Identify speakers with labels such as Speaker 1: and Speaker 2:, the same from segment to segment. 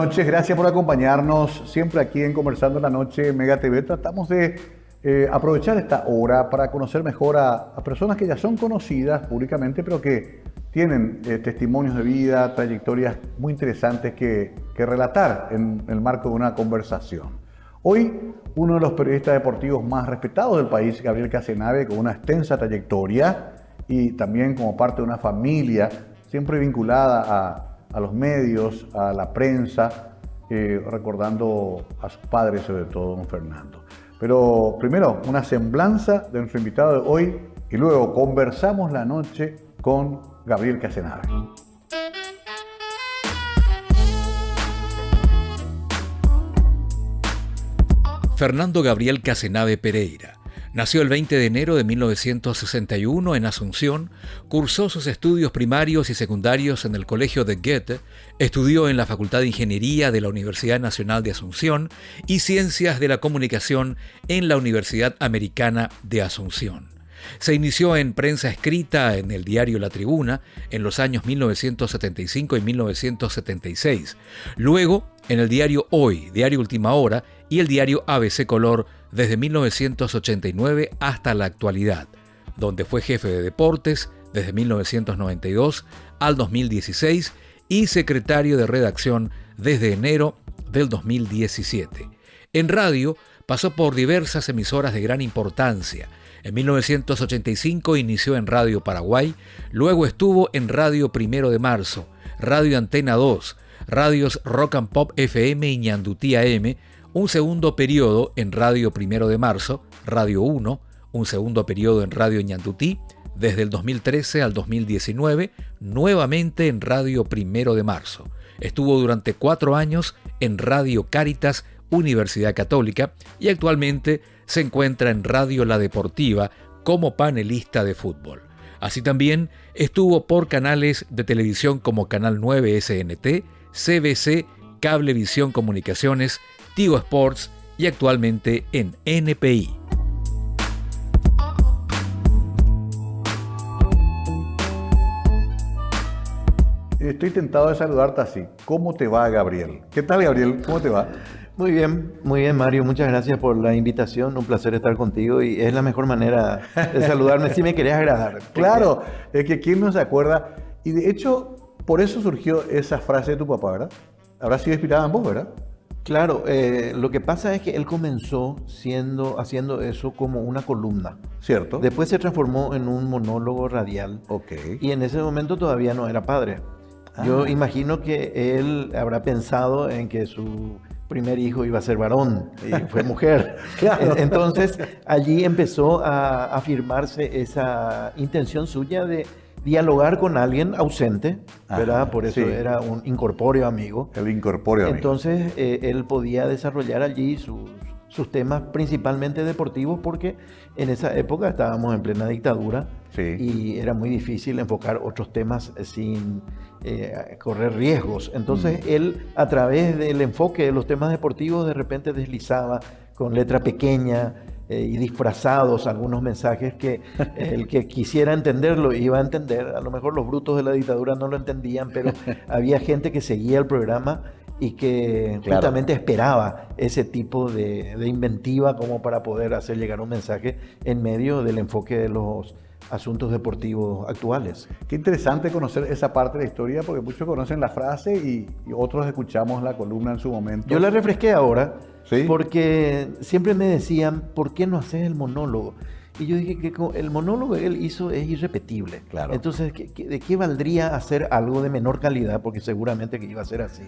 Speaker 1: noches, gracias por acompañarnos siempre aquí en Conversando en la Noche Mega TV. Tratamos de aprovechar esta hora para conocer mejor a personas que ya son conocidas públicamente, pero que tienen testimonios de vida, trayectorias muy interesantes que relatar en el marco de una conversación. Hoy, uno de los periodistas deportivos más respetados del país, Gabriel Casenave, con una extensa trayectoria y también como parte de una familia siempre vinculada a los medios, a la prensa, recordando a sus padres, sobre todo don Fernando. Pero primero, una semblanza de nuestro invitado de hoy y luego conversamos la noche con Gabriel Casenave.
Speaker 2: Fernando Gabriel Casenave Pereira nació el 20 de enero de 1961 en Asunción, cursó sus estudios primarios y secundarios en el Colegio de Goethe, estudió en la Facultad de Ingeniería de la Universidad Nacional de Asunción y Ciencias de la Comunicación en la Universidad Americana de Asunción. Se inició en prensa escrita en el diario La Tribuna en los años 1975 y 1976. Luego en el diario Hoy, diario Última Hora y el diario ABC Color desde 1989 hasta la actualidad, donde fue jefe de deportes desde 1992 al 2016 y secretario de redacción desde enero del 2017. En radio pasó por diversas emisoras de gran importancia. En 1985 inició en Radio Paraguay, luego estuvo en Radio Primero de Marzo, Radio Antena 2, Radios Rock and Pop FM y Ñandutí AM, un segundo periodo en Radio Primero de Marzo, Radio 1, un segundo periodo en Radio Ñandutí, desde el 2013 al 2019, nuevamente en Radio Primero de Marzo. Estuvo durante 4 años en Radio Cáritas, Universidad Católica, y actualmente se encuentra en Radio La Deportiva como panelista de fútbol. Así también estuvo por canales de televisión como Canal 9 SNT, CBC, Cablevisión Comunicaciones, Tigo Sports y actualmente en NPI.
Speaker 1: Estoy tentado de saludarte así. ¿Cómo te va, Gabriel? ¿Qué tal, Gabriel? ¿Cómo te va?
Speaker 3: Muy bien, Mario. Muchas gracias por la invitación. Un placer estar contigo y es la mejor manera de saludarme si me querés agradar.
Speaker 1: Claro, es que quién no se acuerda. Y de hecho, por eso surgió esa frase de tu papá, ¿verdad? Habrá sido inspirada en vos, ¿verdad?
Speaker 3: Claro, lo que pasa es que él comenzó haciendo eso como una columna.
Speaker 1: ¿Cierto?
Speaker 3: Después se transformó en un monólogo radial.
Speaker 1: Ok.
Speaker 3: Y en ese momento todavía no era padre. Yo imagino que él habrá pensado en que su primer hijo iba a ser varón y fue mujer. Claro. Entonces allí empezó a afirmarse esa intención suya de dialogar con alguien ausente, ¿verdad? Por eso era un incorpóreo amigo.
Speaker 1: El incorpóreo amigo.
Speaker 3: Entonces él podía desarrollar allí sus temas principalmente deportivos porque en esa época estábamos en plena dictadura y era muy difícil enfocar otros temas sin correr riesgos. Entonces él, a través del enfoque de los temas deportivos, de repente deslizaba con letra pequeña y disfrazados algunos mensajes que el que quisiera entenderlo iba a entender. A lo mejor los brutos de la dictadura no lo entendían, pero había gente que seguía el programa y que justamente esperaba ese tipo de inventiva como para poder hacer llegar un mensaje en medio del enfoque de los asuntos deportivos actuales.
Speaker 1: Qué interesante conocer esa parte de la historia, porque muchos conocen la frase y otros escuchamos la columna en su momento.
Speaker 3: Yo la refresqué ahora, porque siempre me decían, ¿por qué no haces el monólogo? Y yo dije que el monólogo que él hizo es irrepetible.
Speaker 1: Claro.
Speaker 3: Entonces, ¿de qué valdría hacer algo de menor calidad? Porque seguramente que iba a ser así.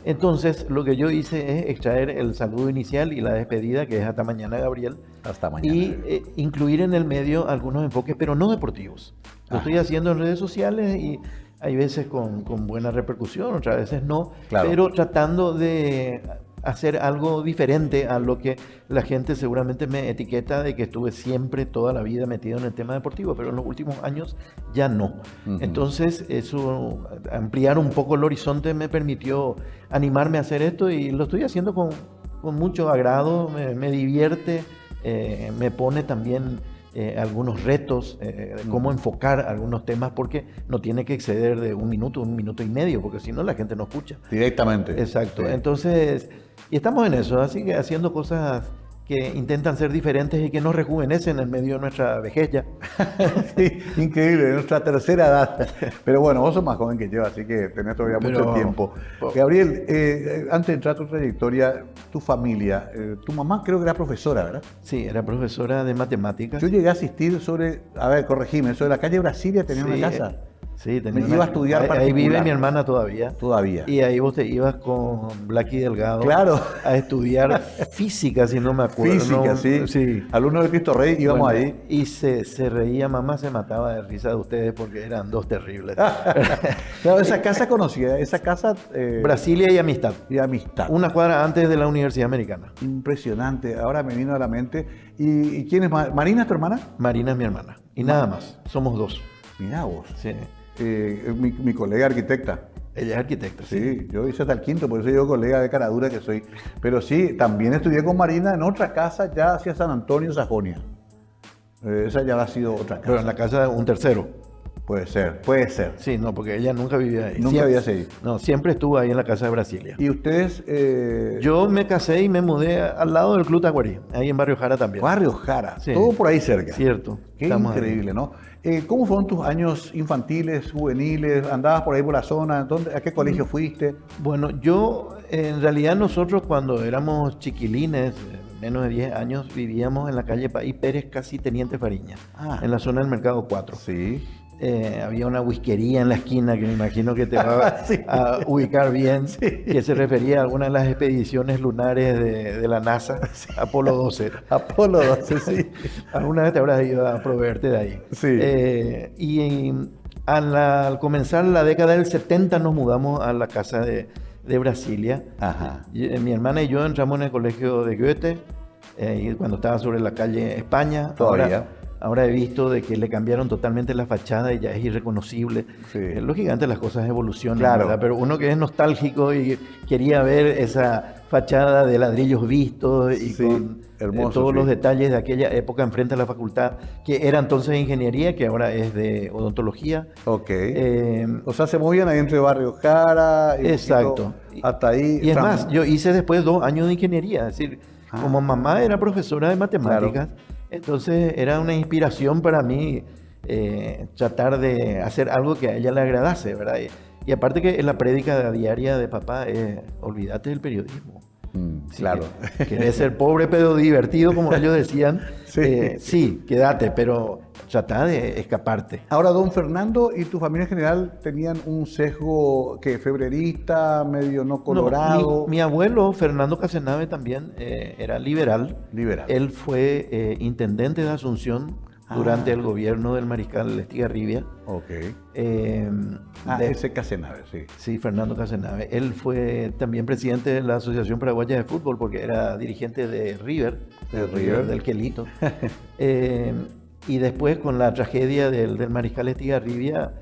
Speaker 3: Entonces, lo que yo hice es extraer el saludo inicial y la despedida, que es hasta mañana, Gabriel.
Speaker 1: Hasta mañana.
Speaker 3: Y incluir en el medio algunos enfoques, pero no deportivos. Lo estoy haciendo en redes sociales y hay veces con buena repercusión, otras veces no.
Speaker 1: Claro.
Speaker 3: Pero tratando de hacer algo diferente a lo que la gente seguramente me etiqueta de que estuve siempre toda la vida metido en el tema deportivo, pero en los últimos años ya no. Entonces eso, ampliar un poco el horizonte me permitió animarme a hacer esto y lo estoy haciendo con mucho agrado, me divierte, me pone también algunos retos, cómo enfocar algunos temas, porque no tiene que exceder de un minuto y medio, porque si no la gente no escucha.
Speaker 1: Directamente.
Speaker 3: Exacto.
Speaker 1: Sí.
Speaker 3: Entonces, y estamos en eso, así que haciendo cosas que intentan ser diferentes y que nos rejuvenecen en medio de nuestra vejez ya.
Speaker 1: Sí, increíble, nuestra tercera edad. Pero bueno, vos sos más joven que yo, así que tenés todavía mucho tiempo. Gabriel, antes de entrar a tu trayectoria, tu familia, tu mamá creo que era profesora, ¿verdad?
Speaker 3: Sí, era profesora de matemáticas.
Speaker 1: Yo llegué a asistir corregime, sobre la calle Brasilia tenía una casa.
Speaker 3: Sí,
Speaker 1: me iba a estudiar particular.
Speaker 3: Ahí vive mi hermana todavía.
Speaker 1: Todavía.
Speaker 3: Y ahí vos te ibas con Blacky Delgado.
Speaker 1: Claro.
Speaker 3: A estudiar física, si no me acuerdo.
Speaker 1: Física,
Speaker 3: no,
Speaker 1: sí. Alumno de Cristo Rey, íbamos ahí.
Speaker 3: Y se reía, mamá se mataba de risa de ustedes porque eran dos terribles.
Speaker 1: Claro, esa casa conocida, esa casa...
Speaker 3: Brasilia y Amistad.
Speaker 1: Y Amistad.
Speaker 3: Una cuadra antes de la Universidad Americana.
Speaker 1: Impresionante, ahora me vino a la mente. ¿Y quién es? ¿Marina es tu hermana?
Speaker 3: Marina es mi hermana. Y nada más, somos dos.
Speaker 1: Mirá vos.
Speaker 3: Sí.
Speaker 1: Mi colega arquitecta.
Speaker 3: Ella es arquitecta.
Speaker 1: Sí, yo hice hasta el quinto, por eso yo colega de caradura que soy. Pero sí, también estudié con Marina en otra casa ya hacia San Antonio, Sajonia. Esa ya ha sido otra casa.
Speaker 3: Pero en la casa de un tercero.
Speaker 1: Puede ser.
Speaker 3: Sí, no, porque ella nunca vivía ahí.
Speaker 1: Nunca había seguido.
Speaker 3: No, siempre estuvo ahí en la casa de Brasilia.
Speaker 1: ¿Y ustedes?
Speaker 3: Yo me casé y me mudé al lado del Club Tacuarí, ahí en Barrio Jara también.
Speaker 1: Barrio Jara,
Speaker 3: sí.
Speaker 1: Todo por ahí cerca.
Speaker 3: Cierto.
Speaker 1: Qué increíble, ahí. ¿No? ¿Cómo fueron tus años infantiles, juveniles? ¿Andabas por ahí por la zona? ¿A qué colegio fuiste?
Speaker 3: Bueno, en realidad nosotros cuando éramos chiquilines, menos de 10 años, vivíamos en la calle País Pérez, casi Teniente Fariña, en la zona del Mercado 4.
Speaker 1: Sí.
Speaker 3: Había una whiskería en la esquina que me imagino que te va a ubicar bien, que se refería a alguna de las expediciones lunares de la NASA, Apolo 12.
Speaker 1: Apolo 12, sí.
Speaker 3: Alguna vez te habrás ido a proveerte de ahí.
Speaker 1: Sí.
Speaker 3: Al comenzar la década del 70 nos mudamos a la casa de Brasilia.
Speaker 1: Ajá.
Speaker 3: Mi hermana y yo entramos en el colegio de Goethe, cuando estaba sobre la calle España.
Speaker 1: Todavía.
Speaker 3: Ahora he visto de que le cambiaron totalmente la fachada y ya es irreconocible.
Speaker 1: Sí.
Speaker 3: Lógicamente las cosas evolucionan,
Speaker 1: claro.
Speaker 3: ¿verdad? Pero uno que es nostálgico y quería ver esa fachada de ladrillos vistos y con todos los detalles de aquella época enfrente a la facultad, que era entonces ingeniería, que ahora es de odontología.
Speaker 1: Ok. O sea, se movían ahí entre Barrio Jara y
Speaker 3: exacto.
Speaker 1: Hasta ahí.
Speaker 3: Y es más, yo hice después 2 años de ingeniería, es decir, como mamá era profesora de matemáticas, entonces era una inspiración para mí tratar de hacer algo que a ella le agradase, ¿verdad? Y aparte que en la prédica diaria de papá es, olvídate del periodismo.
Speaker 1: Claro.
Speaker 3: Querés ser pobre pero divertido, como ellos decían. Sí, quédate, pero trata de escaparte.
Speaker 1: Ahora, don Fernando y tu familia en general tenían un sesgo que febrerista, medio no colorado.
Speaker 3: No, mi abuelo, Fernando Casenave, también era liberal. Él fue intendente de Asunción durante el gobierno del mariscal Estigarribia.
Speaker 1: Ok. Ese Casenave, sí.
Speaker 3: Sí, Fernando Casenave. Él fue también presidente de la Asociación Paraguaya de Fútbol porque era dirigente de River, del Quelito. Y después, con la tragedia del mariscal Estigarribia,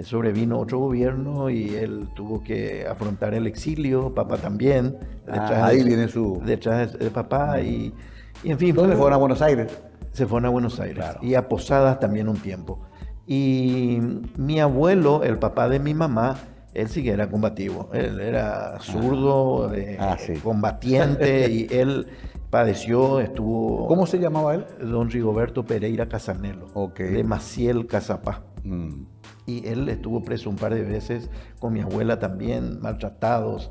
Speaker 3: sobrevino otro gobierno y él tuvo que afrontar el exilio, papá también.
Speaker 1: Ahí viene su...
Speaker 3: Detrás de papá y en fin.
Speaker 1: ¿Dónde fueron a Buenos Aires?
Speaker 3: Se fueron a Buenos Aires,
Speaker 1: claro.
Speaker 3: Y a Posadas también un tiempo. Y mi abuelo, el papá de mi mamá, él sí que era combativo. Él era zurdo, combatiente, y él padeció, estuvo...
Speaker 1: ¿Cómo se llamaba él?
Speaker 3: Don Rigoberto Pereira Casanelo, de Maciel, Cazapá. Y él estuvo preso un par de veces, con mi abuela también, maltratados,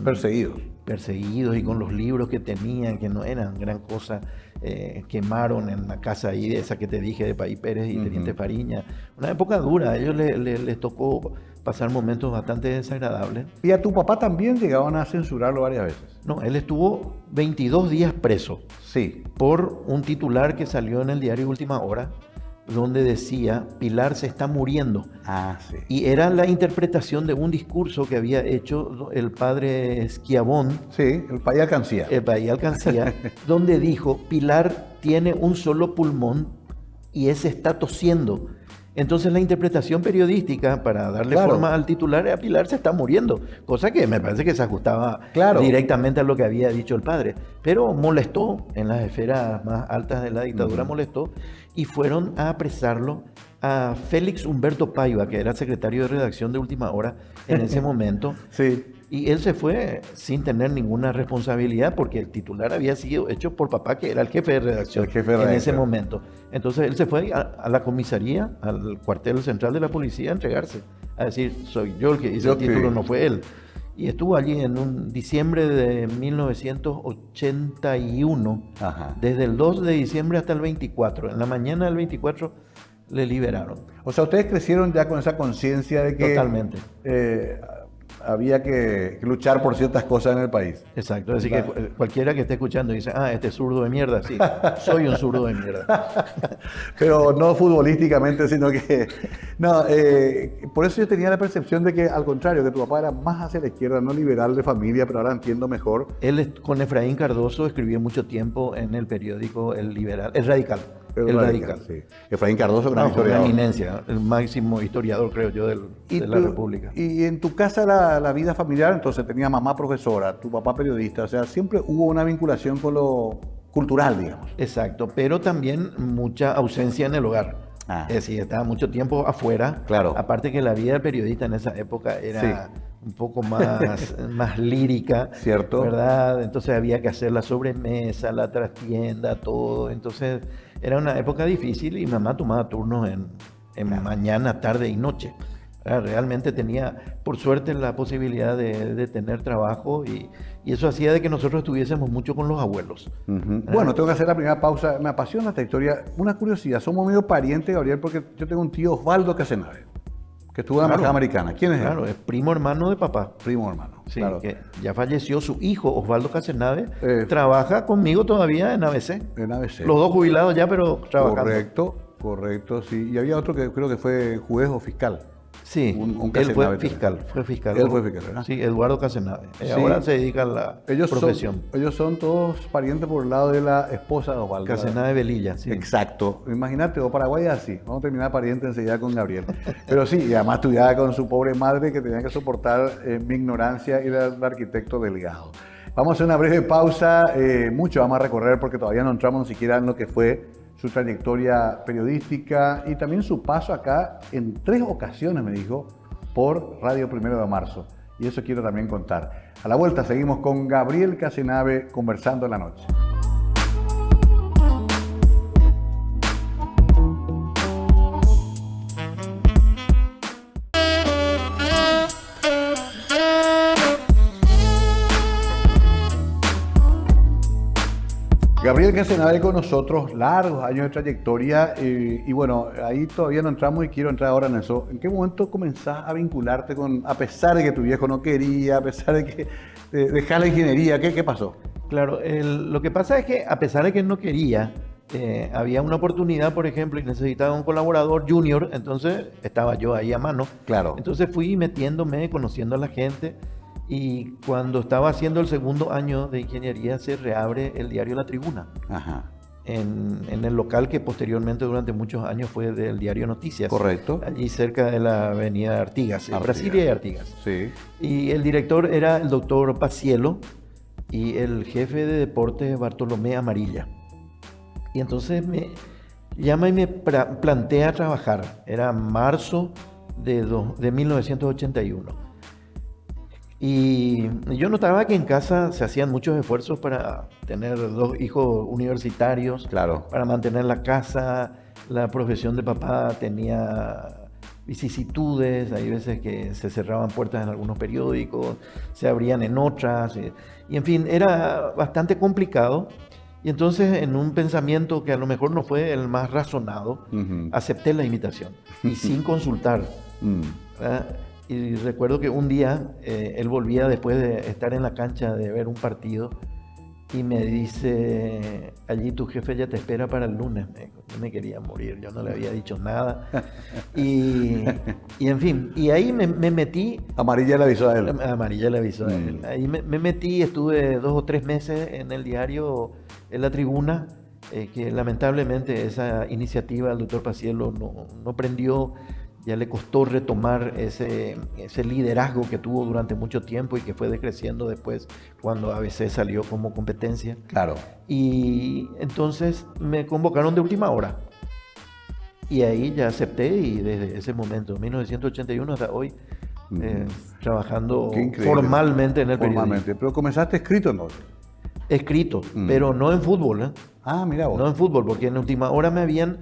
Speaker 3: perseguidos y con los libros que tenían, que no eran gran cosa. Quemaron en la casa ahí, esa que te dije, de País Pérez y Teniente Fariña. Una época dura, a ellos les tocó pasar momentos bastante desagradables.
Speaker 1: ¿Y a tu papá también llegaban a censurarlo varias veces?
Speaker 3: No, él estuvo 22 días preso.
Speaker 1: Sí.
Speaker 3: Por un titular que salió en el diario Última Hora, donde decía, Pilar se está muriendo.
Speaker 1: Sí.
Speaker 3: Y era la interpretación de un discurso que había hecho el padre Schiavone.
Speaker 1: Sí, el país Alcancía.
Speaker 3: El país Alcancía, donde dijo, Pilar tiene un solo pulmón y ese está tosiendo. Entonces la interpretación periodística para darle forma al titular era Pilar se está muriendo, cosa que me parece que se ajustaba directamente a lo que había dicho el padre, pero molestó en las esferas más altas de la dictadura, molestó, y fueron a apresarlo a Félix Humberto Paiva, que era secretario de redacción de Última Hora en ese momento.
Speaker 1: Sí.
Speaker 3: Y él se fue sin tener ninguna responsabilidad porque el titular había sido hecho por papá, que era el jefe de redacción en ese momento. Entonces él se fue a la comisaría, al cuartel central de la policía a entregarse, a decir, soy yo el que hizo el título, no fue él. Y estuvo allí en un diciembre de 1981, desde el 2 de diciembre hasta el 24. En la mañana del 24 le liberaron.
Speaker 1: O sea, ustedes crecieron ya con esa conciencia de que...
Speaker 3: Totalmente.
Speaker 1: Había que luchar por ciertas cosas en el país.
Speaker 3: Exacto, así que cualquiera que esté escuchando dice, este zurdo de mierda, sí, soy un zurdo de mierda.
Speaker 1: Pero no futbolísticamente, sino que... No, por eso yo tenía la percepción de que, al contrario, que tu papá era más hacia la izquierda, no liberal de familia, pero ahora entiendo mejor.
Speaker 3: Él con Efraín Cardoso escribió mucho tiempo en el periódico El Radical. El Radical.
Speaker 1: Sí. Efraín Cardoso, gran historiador.
Speaker 3: Una eminencia, el máximo historiador, creo yo, de la República.
Speaker 1: Y en tu casa la vida familiar, entonces tenía mamá profesora, tu papá periodista, o sea, siempre hubo una vinculación con lo cultural, digamos.
Speaker 3: Exacto, pero también mucha ausencia en el hogar. Es decir, estaba mucho tiempo afuera.
Speaker 1: Claro.
Speaker 3: Aparte que la vida del periodista en esa época era un poco más lírica.
Speaker 1: Cierto.
Speaker 3: ¿Verdad? Entonces había que hacer la sobremesa, la trastienda, todo. Entonces era una época difícil y mamá tomaba turnos en mañana, tarde y noche. Realmente tenía, por suerte, la posibilidad de tener trabajo y eso hacía de que nosotros estuviésemos mucho con los abuelos.
Speaker 1: Bueno, tengo que hacer la primera pausa. Me apasiona esta historia. Una curiosidad, somos medio parientes, Gabriel, porque yo tengo un tío, Osvaldo Casenave, que estuvo en la Embajada Americana. ¿Quién es él?
Speaker 3: Claro, es primo hermano de papá.
Speaker 1: Primo hermano.
Speaker 3: Sí, claro. Que ya falleció su hijo, Osvaldo Casenave. Trabaja conmigo todavía en ABC.
Speaker 1: En ABC.
Speaker 3: Los dos jubilados ya, pero trabajando.
Speaker 1: Correcto, sí. Y había otro que creo que fue juez o fiscal.
Speaker 3: Sí, él fue fiscal.
Speaker 1: Él fue fiscal, ¿verdad?
Speaker 3: Sí, Eduardo Casenave. Ahora se dedica a la profesión.
Speaker 1: Ellos son todos parientes por el lado de la esposa de Osvaldo.
Speaker 3: Casenave Velilla, sí.
Speaker 1: Exacto. Imagínate, Paraguay es así. Vamos a terminar pariente enseguida con Gabriel. Pero sí, y además estudiaba con su pobre madre que tenía que soportar mi ignorancia y era el arquitecto delegado. Vamos a hacer una breve pausa. Mucho vamos a recorrer porque todavía no entramos ni siquiera en lo que fue su trayectoria periodística y también su paso acá en 3 ocasiones, me dijo, por Radio 1 de Marzo. Y eso quiero también contar. A la vuelta seguimos con Gabriel Casenave conversando en la noche. Gabriel Casenave con nosotros, largos años de trayectoria y bueno, ahí todavía no entramos y quiero entrar ahora en eso. ¿En qué momento comenzás a vincularte con, a pesar de que tu viejo no quería, a pesar de que dejás la ingeniería, qué pasó?
Speaker 3: Claro, lo que pasa es que a pesar de que no quería, había una oportunidad, por ejemplo, y necesitaba un colaborador junior, entonces estaba yo ahí a mano.
Speaker 1: Claro.
Speaker 3: Entonces fui metiéndome, conociendo a la gente. Y cuando estaba haciendo el segundo año de ingeniería se reabre el diario La Tribuna. En el local que posteriormente durante muchos años fue del diario Noticias.
Speaker 1: Correcto.
Speaker 3: Allí cerca de la avenida Artigas, en Brasilia y Artigas.
Speaker 1: Sí.
Speaker 3: Y el director era el doctor Pacielo y el jefe de deportes Bartolomé Amarilla. Y entonces me llama y me plantea trabajar. Era marzo de 1981. Y yo notaba que en casa se hacían muchos esfuerzos para tener 2 hijos universitarios,
Speaker 1: claro,
Speaker 3: para mantener la casa. La profesión de papá tenía vicisitudes, hay veces que se cerraban puertas en algunos periódicos, se abrían en otras, y en fin, era bastante complicado. Y entonces, en un pensamiento que a lo mejor no fue el más razonado, acepté la invitación y sin consultar. Y recuerdo que un día él volvía después de estar en la cancha de ver un partido y me dice, allí tu jefe ya te espera para el lunes. Yo me quería morir, yo no le había dicho nada. Y en fin, y ahí me metí.
Speaker 1: Amarilla le avisó a él.
Speaker 3: Amarilla le avisó a él. Ahí me metí, estuve 2 o 3 meses en el diario, en La Tribuna, que lamentablemente esa iniciativa del doctor Paciello no prendió. Ya le costó retomar ese liderazgo que tuvo durante mucho tiempo y que fue decreciendo después cuando ABC salió como competencia.
Speaker 1: Claro.
Speaker 3: Y entonces me convocaron de última hora. Y ahí ya acepté y desde ese momento, 1981 hasta hoy, trabajando formalmente en el periodismo.
Speaker 1: Pero comenzaste escrito, ¿no?
Speaker 3: Escrito, pero no en fútbol. ¿Eh?
Speaker 1: Ah, mira vos.
Speaker 3: No en fútbol, porque en última hora me habían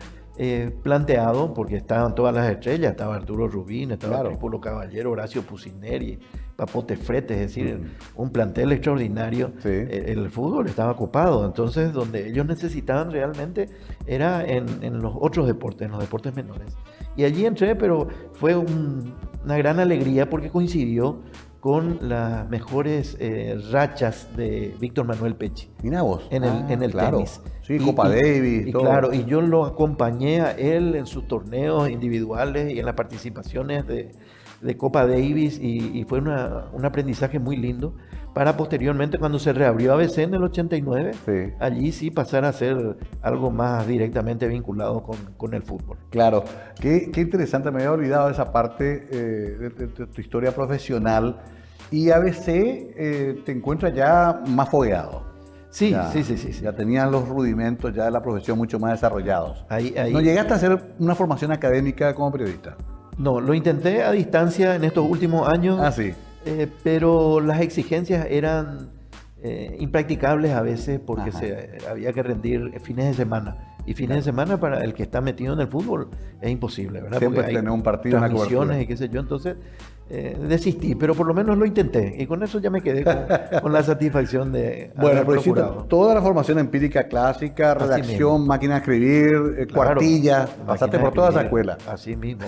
Speaker 3: planteado, porque estaban todas las estrellas, estaba Arturo Rubín, estaba Trípolo Caballero, Horacio Pusineri, Papote Frete, es decir, un plantel extraordinario. Sí. El fútbol estaba copado, entonces donde ellos necesitaban realmente era en los otros deportes, en los deportes menores. Y allí entré, pero fue una gran alegría porque coincidió con las mejores rachas de Víctor Manuel Pechi.
Speaker 1: Mira vos.
Speaker 3: En el tenis.
Speaker 1: Sí, Copa Davis.
Speaker 3: Y todo. Claro, y yo lo acompañé a él en sus torneos individuales y en las participaciones de Copa Davis y fue un aprendizaje muy lindo para posteriormente cuando se reabrió ABC en el 89, allí sí pasar a ser algo más directamente vinculado con el fútbol.
Speaker 1: Claro, qué interesante, me había olvidado esa parte de tu historia profesional y ABC te encuentras ya más fogueado.
Speaker 3: Sí.
Speaker 1: Ya tenían los rudimentos ya de la profesión mucho más desarrollados.
Speaker 3: Ahí.
Speaker 1: ¿No llegaste a hacer una formación académica como periodista?
Speaker 3: No, lo intenté a distancia en estos últimos años.
Speaker 1: Ah, sí.
Speaker 3: Pero las exigencias eran impracticables a veces porque había que rendir fines de semana. Y fines de semana para el que está metido en el fútbol es imposible, ¿verdad?
Speaker 1: Siempre
Speaker 3: porque hay
Speaker 1: tener un partido,
Speaker 3: transmisiones y qué sé yo. Entonces desistí, pero por lo menos lo intenté. Y con eso ya me quedé con la satisfacción de
Speaker 1: bueno, pero hiciste toda la formación empírica clásica, redacción, máquina de escribir, cuartilla, pasaste por toda esa escuela.
Speaker 3: Así mismo,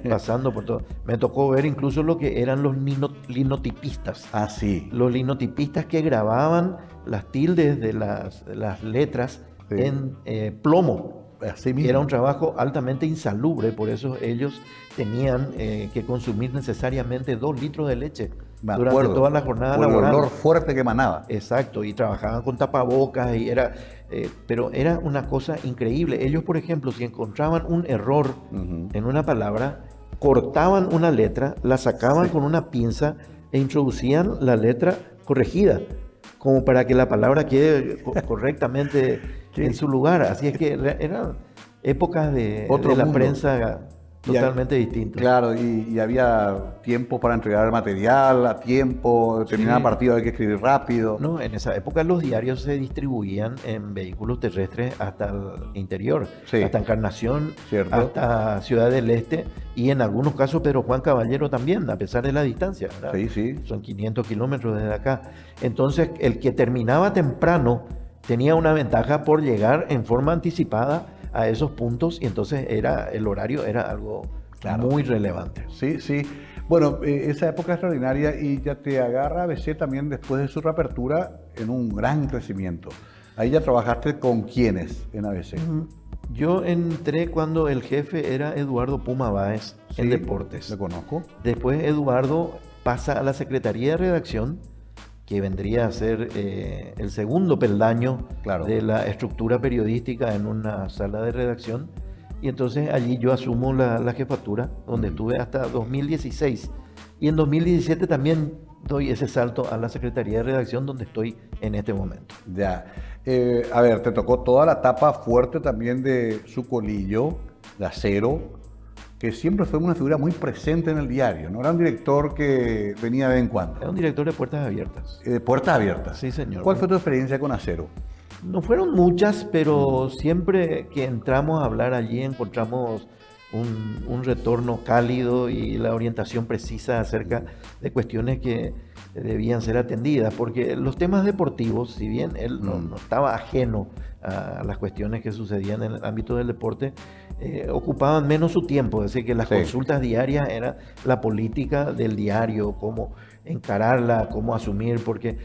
Speaker 3: pasando por todo. Me tocó ver incluso lo que eran los linotipistas.
Speaker 1: Ah, sí.
Speaker 3: Los linotipistas que grababan las tildes de las letras en plomo.
Speaker 1: Así mismo.
Speaker 3: Era un trabajo altamente insalubre, por eso ellos tenían que consumir necesariamente 2 litros de leche durante toda la jornada laboral.
Speaker 1: El olor fuerte que emanaba.
Speaker 3: Exacto, y trabajaban con tapabocas, pero era una cosa increíble. Ellos, por ejemplo, si encontraban un error en una palabra, cortaban una letra, la sacaban con una pinza e introducían la letra corregida, como para que la palabra quede correctamente en su lugar. Así es que eran épocas de la prensa totalmente distintas.
Speaker 1: Claro, y había tiempo para entregar el material, a tiempo, terminar el partido hay que escribir rápido.
Speaker 3: No, en esa época los diarios se distribuían en vehículos terrestres hasta el interior, hasta Encarnación, hasta Ciudad del Este y en algunos casos Pedro Juan Caballero también, a pesar de la distancia, ¿verdad?
Speaker 1: Sí.
Speaker 3: Son 500 kilómetros desde acá. Entonces, el que terminaba temprano tenía una ventaja por llegar en forma anticipada a esos puntos y entonces el horario era algo muy relevante.
Speaker 1: Sí. Bueno, esa época extraordinaria y ya te agarra ABC también después de su reapertura en un gran crecimiento. Ahí ya trabajaste con quiénes en ABC.
Speaker 3: Yo entré cuando el jefe era Eduardo Puma Báez en Deportes.
Speaker 1: Lo conozco.
Speaker 3: Después Eduardo pasa a la Secretaría de Redacción, que vendría a ser el segundo peldaño de la estructura periodística en una sala de redacción. Y entonces allí yo asumo la jefatura, donde estuve hasta 2016. Y en 2017 también doy ese salto a la Secretaría de Redacción, donde estoy en este momento.
Speaker 1: Ya. A ver, te tocó toda la etapa fuerte también de Sucolillo, de Acero, que siempre fue una figura muy presente en el diario, ¿no? Era un director que venía de vez en cuando.
Speaker 3: Era un director de puertas abiertas.
Speaker 1: Puertas abiertas.
Speaker 3: Sí, señor.
Speaker 1: ¿Cuál fue tu experiencia con Acero?
Speaker 3: No fueron muchas, pero siempre que entramos a hablar allí encontramos un retorno cálido y la orientación precisa acerca de cuestiones que debían ser atendidas, porque los temas deportivos, si bien él no estaba ajeno a las cuestiones que sucedían en el ámbito del deporte, ocupaban menos su tiempo, es decir, que las consultas diarias era la política del diario, cómo encararla, cómo asumir, porque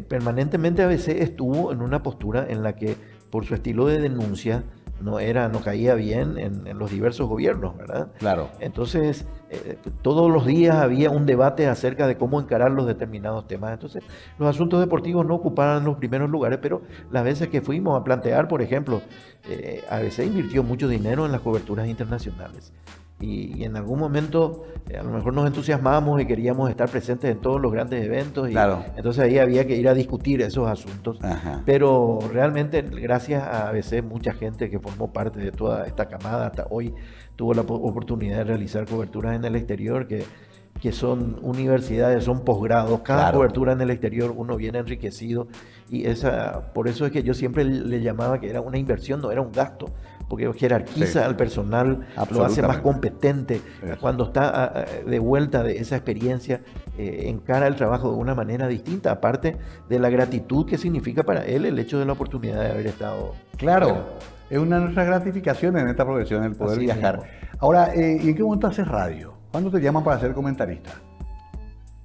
Speaker 3: permanentemente ABC estuvo en una postura en la que por su estilo de denuncia no caía bien en los diversos gobiernos, ¿verdad?
Speaker 1: Claro.
Speaker 3: Entonces, todos los días había un debate acerca de cómo encarar los determinados temas. Entonces, los asuntos deportivos no ocupaban los primeros lugares, pero las veces que fuimos a plantear, por ejemplo, ABC invirtió mucho dinero en las coberturas internacionales. Y en algún momento a lo mejor nos entusiasmamos y queríamos estar presentes en todos los grandes eventos, y
Speaker 1: claro.
Speaker 3: entonces ahí había que ir a discutir esos asuntos.
Speaker 1: Ajá.
Speaker 3: Pero realmente gracias a ABC mucha gente que formó parte de toda esta camada hasta hoy tuvo la oportunidad de realizar coberturas en el exterior que son universidades, son posgrados. Cada
Speaker 1: claro.
Speaker 3: cobertura en el exterior uno viene enriquecido, y por eso es que yo siempre le llamaba que era una inversión, no era un gasto, porque jerarquiza al personal, lo hace más competente. Cuando está de vuelta de esa experiencia, encara el trabajo de una manera distinta, aparte de la gratitud que significa para él el hecho de la oportunidad de haber estado.
Speaker 1: Claro, es una de nuestras gratificaciones en esta profesión, el poder viajar. Mismo. Ahora, ¿y en qué momento haces radio? ¿Cuándo te llaman para ser comentarista?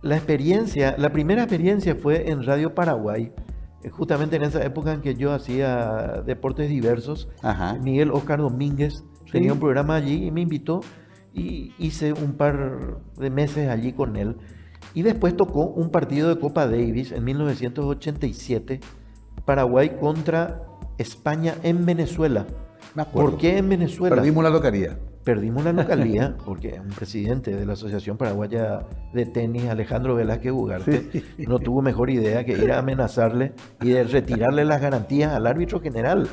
Speaker 3: La primera experiencia fue en Radio Paraguay, justamente en esa época en que yo hacía deportes diversos.
Speaker 1: Ajá.
Speaker 3: Miguel Oscar Domínguez tenía un programa allí y me invitó, y hice un par de meses allí con él. Y después tocó un partido de Copa Davis en 1987, Paraguay contra España en Venezuela.
Speaker 1: Me acuerdo.
Speaker 3: ¿Por qué en Venezuela?
Speaker 1: Perdimos la localía.
Speaker 3: Perdimos la localía porque un presidente de la Asociación Paraguaya de Tenis, Alejandro Velázquez Ugarte, no tuvo mejor idea que ir a amenazarle y de retirarle las garantías al árbitro general,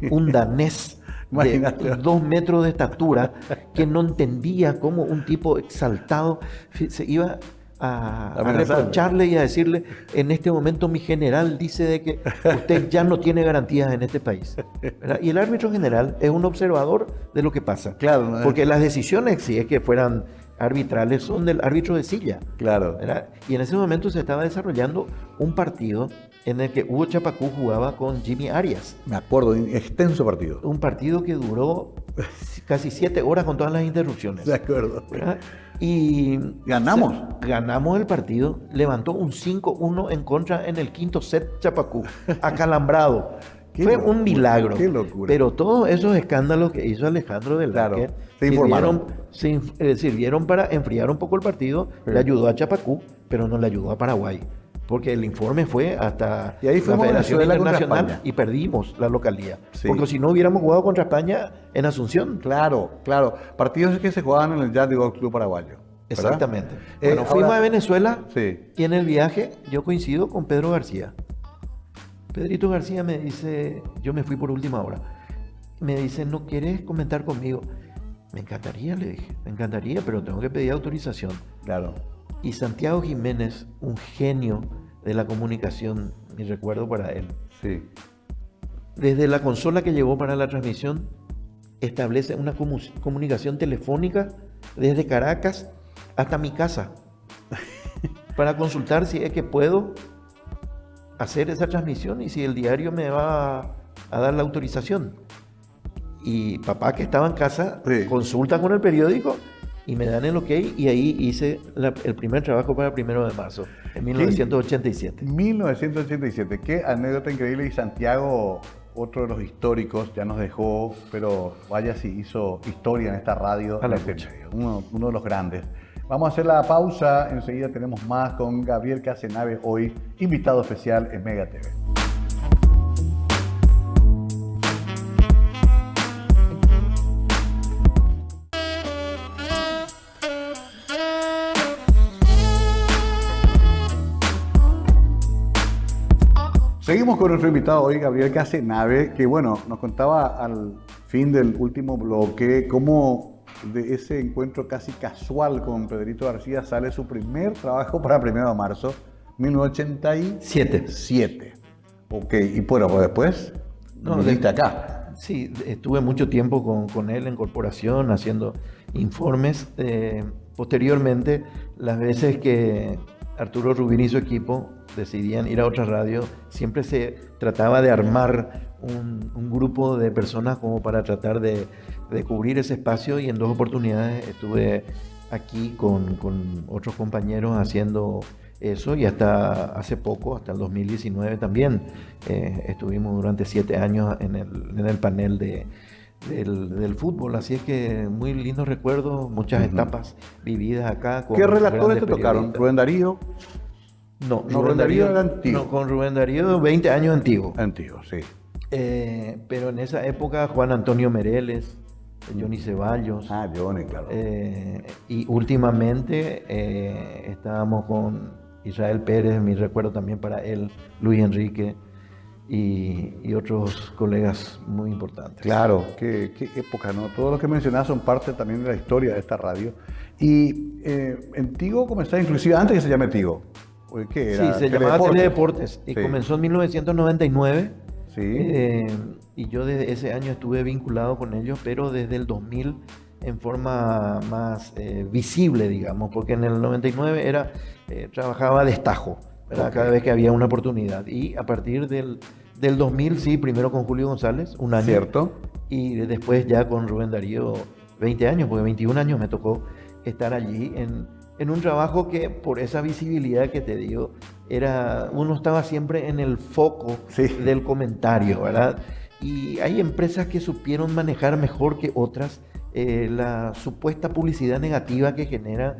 Speaker 3: un danés de 2 metros de estatura, que no entendía cómo un tipo exaltado se iba a reprocharle y a decirle: en este momento mi general dice de que usted ya no tiene garantías en este país, ¿verdad? Y el árbitro general es un observador de lo que pasa.
Speaker 1: Claro, ¿no?
Speaker 3: Porque las decisiones, si es que fueran arbitrales, son del árbitro de silla.
Speaker 1: Claro.
Speaker 3: ¿Verdad? Y en ese momento se estaba desarrollando un partido en el que Hugo Chapacú jugaba con Jimmy Arias.
Speaker 1: Me acuerdo, extenso partido.
Speaker 3: Un partido que duró casi 7 horas con todas las interrupciones.
Speaker 1: De acuerdo.
Speaker 3: ¿Verdad? Y
Speaker 1: ganamos.
Speaker 3: Ganamos el partido, levantó un 5-1 en contra en el quinto set Chapacú, acalambrado. Fue un milagro.
Speaker 1: Qué locura.
Speaker 3: Pero todos esos escándalos que hizo Alejandro Velázquez sirvieron para enfriar un poco el partido. Sí. Le ayudó a Chapacú, pero no le ayudó a Paraguay, porque el informe fue hasta
Speaker 1: la Federación Internacional
Speaker 3: y perdimos la localía.
Speaker 1: Sí.
Speaker 3: Porque si no hubiéramos jugado contra España en Asunción.
Speaker 1: Claro. Partidos que se jugaban en el Jazz de Golf Club Paraguayo. ¿Verdad?
Speaker 3: Exactamente. Bueno, fuimos a Venezuela,
Speaker 1: sí.
Speaker 3: Y en el viaje yo coincido con Pedro García. Pedrito García me dice, yo me fui por última hora, me dice: ¿no quieres comentar conmigo? Me encantaría, le dije, me encantaría, pero tengo que pedir autorización.
Speaker 1: Claro.
Speaker 3: Y Santiago Jiménez, un genio de la comunicación, mi recuerdo para él.
Speaker 1: Sí.
Speaker 3: Desde la consola que llevó para la transmisión, establece una comunicación telefónica desde Caracas hasta mi casa para consultar si es que puedo hacer esa transmisión y si el diario me va a dar la autorización. Y papá, que estaba en casa, consulta con el periódico y me dan el ok, y ahí hice el primer trabajo para el 1 de marzo, en 1987.
Speaker 1: 1987, qué anécdota increíble. Y Santiago, otro de los históricos, ya nos dejó, pero vaya si hizo historia en esta radio. Uno de los grandes. Vamos a hacer la pausa, enseguida tenemos más con Gabriel Casenave, hoy invitado especial en Mega TV. Seguimos con nuestro invitado hoy, Gabriel Casenave, que bueno, nos contaba al fin del último bloque cómo de ese encuentro casi casual con Pedrito García sale su primer trabajo para 1 de marzo, 1987. Ok, y bueno, pues después viniste acá.
Speaker 3: Sí, estuve mucho tiempo con él en corporación haciendo informes. Posteriormente, las veces que Arturo Rubín y su equipo decidían ir a otra radio, siempre se trataba de armar un grupo de personas como para tratar de cubrir ese espacio, y en 2 oportunidades estuve aquí con otros compañeros haciendo eso, y hasta hace poco, hasta el 2019 también, estuvimos durante 7 años en el panel de del fútbol. Así es que muy lindos recuerdos, muchas etapas vividas acá.
Speaker 1: ¿Qué relatores te tocaron? ¿Rubén Darío?
Speaker 3: No,
Speaker 1: Rubén Darío era antiguo.
Speaker 3: No, con Rubén Darío 20 años antiguo.
Speaker 1: Antiguo, sí.
Speaker 3: Pero en esa época Juan Antonio Mereles, Johnny Ceballos.
Speaker 1: Johnny, claro.
Speaker 3: Y últimamente estábamos con Israel Pérez, mi recuerdo también para él, Luis Enrique y otros colegas muy importantes.
Speaker 1: Claro, qué época, ¿no? Todos los que mencionás son parte también de la historia de esta radio. Y en Tigo comenzaste, inclusive antes que se llame Tigo. ¿Qué era?
Speaker 3: Sí, se llamaba Teledeportes y comenzó en 1999.
Speaker 1: Sí.
Speaker 3: Y yo desde ese año estuve vinculado con ellos, pero desde el 2000 en forma más visible, digamos, porque en el 99 trabajaba a destajo, ¿verdad? Okay. Cada vez que había una oportunidad. Y a partir del 2000, sí, primero con Julio González, un año.
Speaker 1: Cierto. Y
Speaker 3: después ya con Rubén Darío, 20 años, porque 21 años me tocó estar allí en un trabajo que, por esa visibilidad que te digo, uno estaba siempre en el foco del comentario, ¿verdad? Y hay empresas que supieron manejar mejor que otras la supuesta publicidad negativa que genera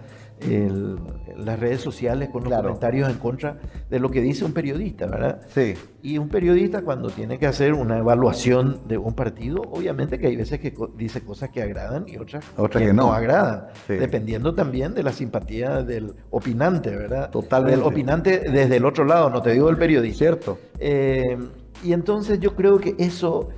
Speaker 3: las redes sociales con los comentarios en contra de lo que dice un periodista, ¿verdad?
Speaker 1: Sí.
Speaker 3: Y un periodista, cuando tiene que hacer una evaluación de un partido, obviamente que hay veces que dice cosas que agradan y otras que no agradan, dependiendo también de la simpatía del opinante, ¿verdad?
Speaker 1: Totalmente.
Speaker 3: Del opinante desde el otro lado, no te digo del periodista.
Speaker 1: Cierto.
Speaker 3: Y entonces yo creo que eso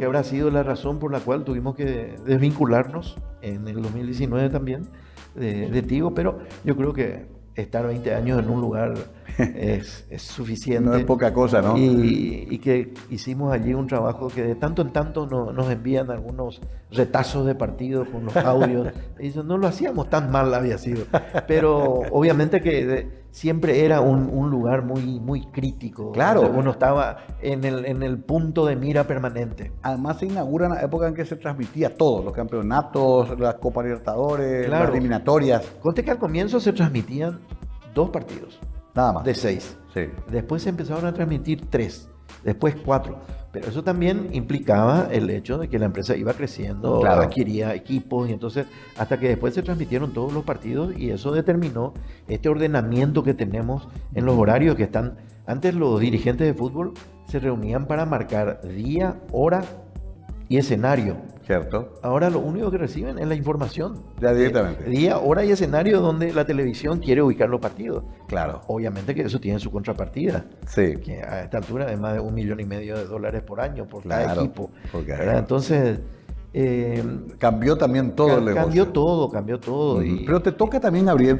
Speaker 3: habrá sido la razón por la cual tuvimos que desvincularnos en el 2019 también de Tigo, pero yo creo que estar 20 años en un lugar es suficiente.
Speaker 1: No es poca cosa, ¿no?
Speaker 3: Y que hicimos allí un trabajo que de tanto en tanto nos envían algunos retazos de partidos con los audios. Y eso no lo hacíamos tan mal, había sido. Pero obviamente que siempre era un lugar muy, muy crítico.
Speaker 1: Claro.
Speaker 3: Uno estaba en el punto de mira permanente.
Speaker 1: Además se inaugura en la época en que se transmitía todo, los campeonatos, las Copa Libertadores, las eliminatorias.
Speaker 3: Conte que al comienzo se transmitían 2 partidos.
Speaker 1: Nada más.
Speaker 3: De 6.
Speaker 1: Sí.
Speaker 3: Después se empezaron a transmitir 3, después 4. Pero eso también implicaba el hecho de que la empresa iba creciendo, adquiría equipos, y entonces hasta que después se transmitieron todos los partidos y eso determinó este ordenamiento que tenemos en los horarios que están. Antes los dirigentes de fútbol se reunían para marcar día, hora y escenario.
Speaker 1: Cierto.
Speaker 3: Ahora lo único que reciben es la información.
Speaker 1: Ya directamente.
Speaker 3: Día, hora y escenario donde la televisión quiere ubicar los partidos.
Speaker 1: Claro.
Speaker 3: Obviamente que eso tiene su contrapartida.
Speaker 1: Sí.
Speaker 3: Que a esta altura es más de $1,5 millones por año por cada equipo. Entonces...
Speaker 1: cambió también todo el negocio.
Speaker 3: Cambió todo.
Speaker 1: Pero te toca también, Gabriel,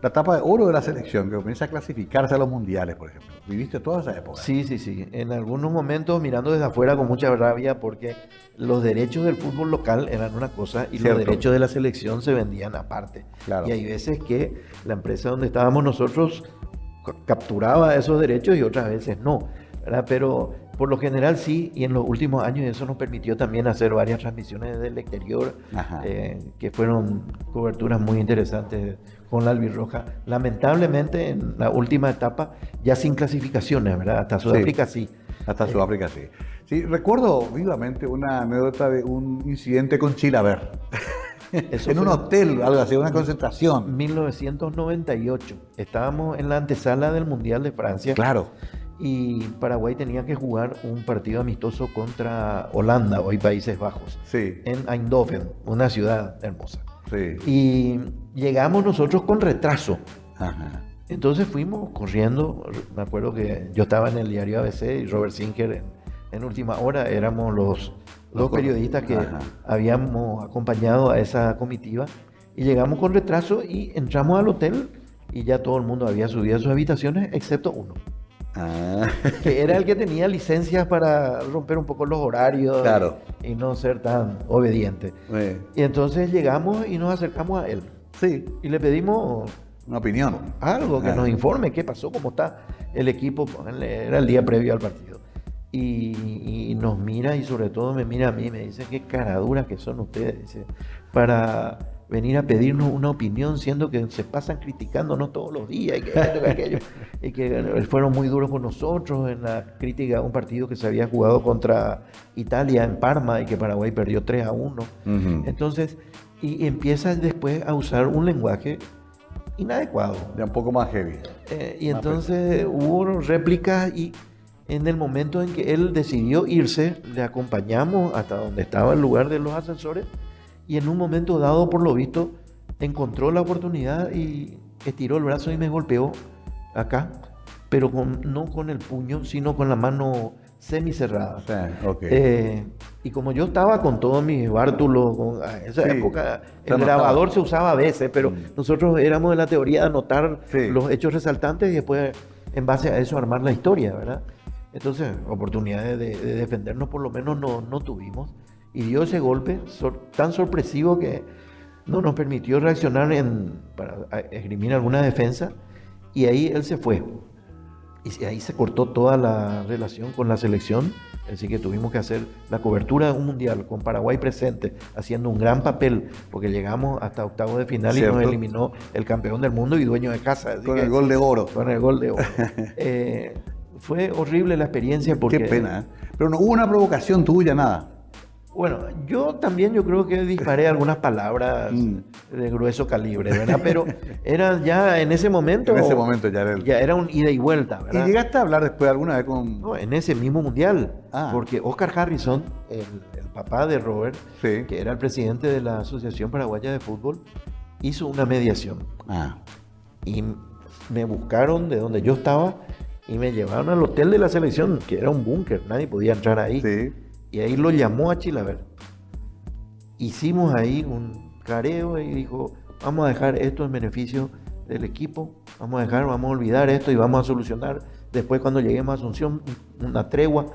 Speaker 1: la etapa de oro de la selección, que comienza a clasificarse a los mundiales, por ejemplo. ¿Viviste toda esa época?
Speaker 3: Sí. En algunos momentos mirando desde afuera con mucha rabia porque los derechos del fútbol local eran una cosa y los derechos de la selección se vendían aparte.
Speaker 1: Claro.
Speaker 3: Y hay veces que la empresa donde estábamos nosotros capturaba esos derechos y otras veces no, ¿verdad? Pero por lo general sí, y en los últimos años eso nos permitió también hacer varias transmisiones desde el exterior, que fueron coberturas muy interesantes con la albirroja. Lamentablemente en la última etapa ya sin clasificaciones, ¿verdad? Hasta Sudáfrica sí.
Speaker 1: Hasta Sudáfrica sí. Sí, recuerdo vivamente una anécdota de un incidente con Chilaver. En un hotel, algo así, una concentración.
Speaker 3: 1998. Estábamos en la antesala del Mundial de Francia.
Speaker 1: Claro.
Speaker 3: Y Paraguay tenía que jugar un partido amistoso contra Holanda, hoy Países Bajos.
Speaker 1: Sí.
Speaker 3: En Eindhoven, una ciudad hermosa.
Speaker 1: Sí.
Speaker 3: Y llegamos nosotros con retraso. Entonces fuimos corriendo. Me acuerdo que yo estaba en el diario ABC y Robert Singer en última hora. Éramos los periodistas que habíamos acompañado a esa comitiva. Y llegamos con retraso y entramos al hotel y ya todo el mundo había subido a sus habitaciones, excepto uno. Que era el que tenía licencias para romper un poco los horarios y no ser tan obediente. Y entonces llegamos y nos acercamos a él.
Speaker 1: Sí.
Speaker 3: Y le pedimos
Speaker 1: una opinión.
Speaker 3: Algo que nos informe qué pasó, cómo está el equipo. Era el día previo al partido. Y nos mira y sobre todo me mira a mí y me dice qué caraduras que son ustedes. Dice, para venir a pedirnos una opinión, siendo que se pasan criticándonos todos los días y que esto, que aquello, y que fueron muy duros con nosotros en la crítica a un partido que se había jugado contra Italia en Parma y que Paraguay perdió 3-1. Entonces, y empieza después a usar un lenguaje inadecuado.
Speaker 1: Ya un poco más heavy.
Speaker 3: Y entonces hubo réplicas y en el momento en que él decidió irse, le acompañamos hasta donde estaba el lugar de los ascensores y en un momento dado, por lo visto, encontró la oportunidad y estiró el brazo y me golpeó acá, pero no con el puño, sino con la mano semicerrada. Y como yo estaba con todos mis bártulos, en esa época el grabador se usaba a veces, pero nosotros éramos de la teoría de anotar los hechos resaltantes y después en base a eso armar la historia, ¿verdad? Entonces, oportunidades de defendernos por lo menos no tuvimos. Y dio ese golpe tan sorpresivo que no nos permitió reaccionar para esgrimir alguna defensa. Y ahí él se fue. Y ahí se cortó toda la relación con la selección. Así que tuvimos que hacer la cobertura de un mundial con Paraguay presente, haciendo un gran papel, porque llegamos hasta octavos de final y nos eliminó el campeón del mundo y dueño de casa.
Speaker 1: Con el gol de oro.
Speaker 3: Con el gol de oro. Fue horrible la experiencia porque...
Speaker 1: Qué pena, ¿eh? Pero no hubo una provocación tuya, nada.
Speaker 3: Bueno, yo creo que disparé algunas palabras de grueso calibre, ¿verdad? Pero era ya en ese momento...
Speaker 1: En ese momento ya era
Speaker 3: un ida y vuelta, ¿verdad?
Speaker 1: ¿Y llegaste a hablar después alguna vez con...?
Speaker 3: No, en ese mismo mundial. Porque Oscar Harrison, el papá de Robert, que era el presidente de la Asociación Paraguaya de Fútbol, hizo una mediación. Y me buscaron de donde yo estaba y me llevaron al hotel de la selección, que era un búnker, nadie podía entrar ahí. Y ahí lo llamó a Chilavert. Hicimos ahí un careo y dijo, vamos a dejar esto en beneficio del equipo, vamos a olvidar esto y vamos a solucionar después cuando lleguemos a Asunción una tregua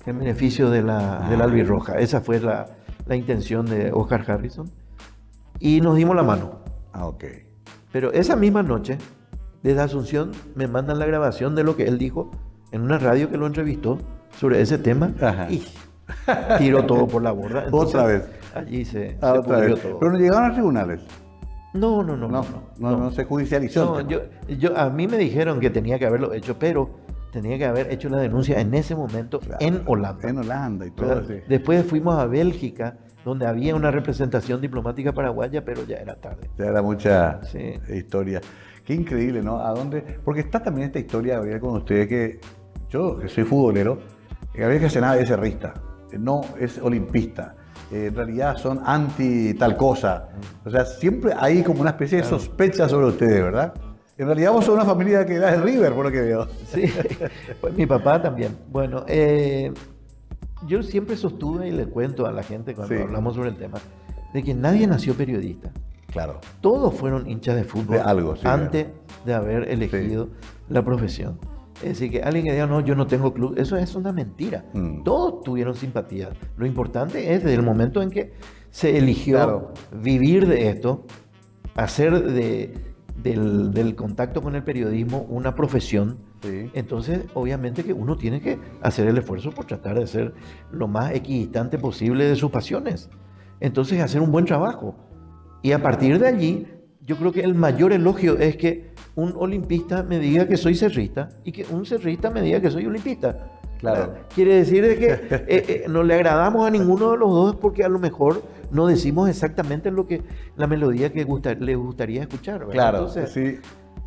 Speaker 3: en beneficio de la albirroja. Esa fue la intención de Oscar Harrison. Y nos dimos la mano. Pero esa misma noche, desde Asunción, me mandan la grabación de lo que él dijo en una radio que lo entrevistó sobre ese tema. Y tiró todo por la borda. Entonces,
Speaker 1: otra vez.
Speaker 3: Allí se pudrió todo.
Speaker 1: Pero no llegaron a tribunales.
Speaker 3: No
Speaker 1: se judicializó.
Speaker 3: A mí me dijeron que tenía que haberlo hecho, pero tenía que haber hecho la denuncia en ese momento en Holanda.
Speaker 1: En Holanda y todo.
Speaker 3: Después fuimos a Bélgica, donde había una representación diplomática paraguaya, pero ya era tarde.
Speaker 1: Ya era mucha historia. Qué increíble, ¿no? ¿A dónde? Porque está también esta historia, Gabriel, con ustedes, que yo, que soy futbolero, Gabriel Casenave es cerrista, no es olimpista. En realidad son anti tal cosa. O sea, siempre hay como una especie de sospecha sobre ustedes, ¿verdad? En realidad vos sos una familia que da el River, por lo que veo.
Speaker 3: Sí, pues mi papá también. Bueno, yo siempre sostuve y le cuento a la gente cuando hablamos sobre el tema, de que nadie nació periodista.
Speaker 1: Claro.
Speaker 3: Todos fueron hinchas de fútbol antes de haber elegido la profesión. Es decir, que alguien que diga, no, yo no tengo club, eso es una mentira. Todos tuvieron simpatía. Lo importante es, desde el momento en que se eligió vivir de esto, hacer del contacto con el periodismo una profesión, entonces obviamente que uno tiene que hacer el esfuerzo por tratar de ser lo más equidistante posible de sus pasiones. Entonces hacer un buen trabajo. Y a partir de allí, yo creo que el mayor elogio es que un olimpista me diga que soy cerrista y que un cerrista me diga que soy olimpista.
Speaker 1: Claro.
Speaker 3: Quiere decir de que no le agradamos a ninguno de los dos porque a lo mejor no decimos exactamente la melodía que le gustaría escuchar, ¿verdad?
Speaker 1: Claro.
Speaker 3: Entonces,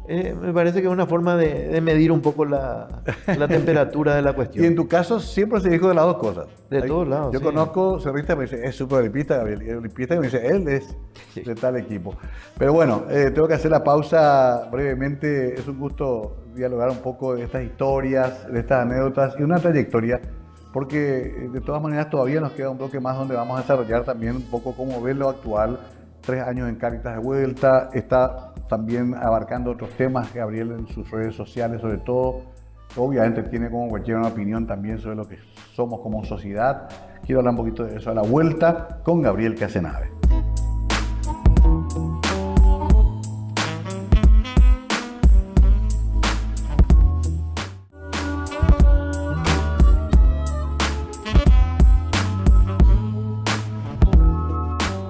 Speaker 3: me parece que es una forma de medir un poco la temperatura de la cuestión.
Speaker 1: Y en tu caso siempre se dijo de las dos cosas.
Speaker 3: De todos lados.
Speaker 1: Yo conozco cerrista que me dice, es súper olimpista, y olimpista que me dice, él es de tal equipo. Pero bueno, tengo que hacer la pausa brevemente. Es un gusto dialogar un poco de estas historias, de estas anécdotas y una trayectoria, porque de todas maneras todavía nos queda un bloque más donde vamos a desarrollar también un poco cómo ver lo actual. 3 años en Cáritas de vuelta, está también abarcando otros temas, Gabriel, en sus redes sociales, sobre todo. Obviamente tiene como cualquier una opinión también sobre lo que somos como sociedad. Quiero hablar un poquito de eso a la vuelta con Gabriel Casenave.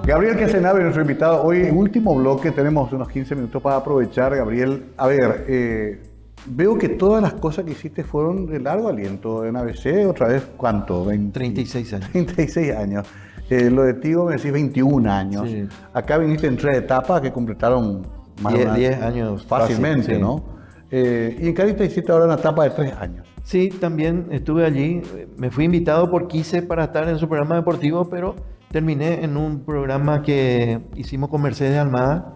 Speaker 1: Gabriel Casenave, nuestro invitado. Hoy, en último bloque, tenemos unos 15 minutos para aprovechar. Gabriel, a ver, veo que todas las cosas que hiciste fueron de largo aliento. En ABC, otra vez, ¿cuánto?
Speaker 3: 36 años.
Speaker 1: 36 años. Lo de Tigo me decís 21 años. Sí. Acá viniste en 3 etapas que completaron más de
Speaker 3: 10 años.
Speaker 1: Fácilmente,
Speaker 3: fácil, sí.
Speaker 1: ¿no? Y en Carita hiciste ahora una etapa de 3 años.
Speaker 3: Sí, también estuve allí. Me fui invitado por Quise para estar en su programa deportivo, pero terminé en un programa que hicimos con Mercedes Almada,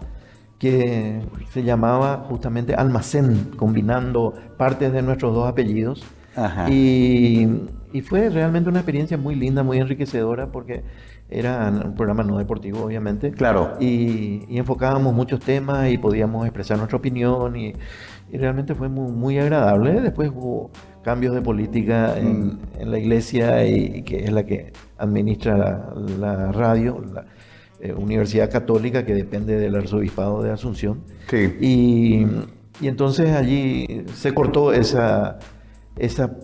Speaker 3: que se llamaba justamente Almacén, combinando partes de nuestros 2 apellidos. Ajá. Y fue realmente una experiencia muy linda, muy enriquecedora, porque era un programa no deportivo, obviamente.
Speaker 1: Claro.
Speaker 3: Y enfocábamos muchos temas y podíamos expresar nuestra opinión y realmente fue muy, muy agradable. Después hubo cambios de política en la iglesia, y que es la que administra la radio, la Universidad Católica, que depende del Arzobispado de Asunción.
Speaker 1: Sí.
Speaker 3: Y entonces allí se cortó esa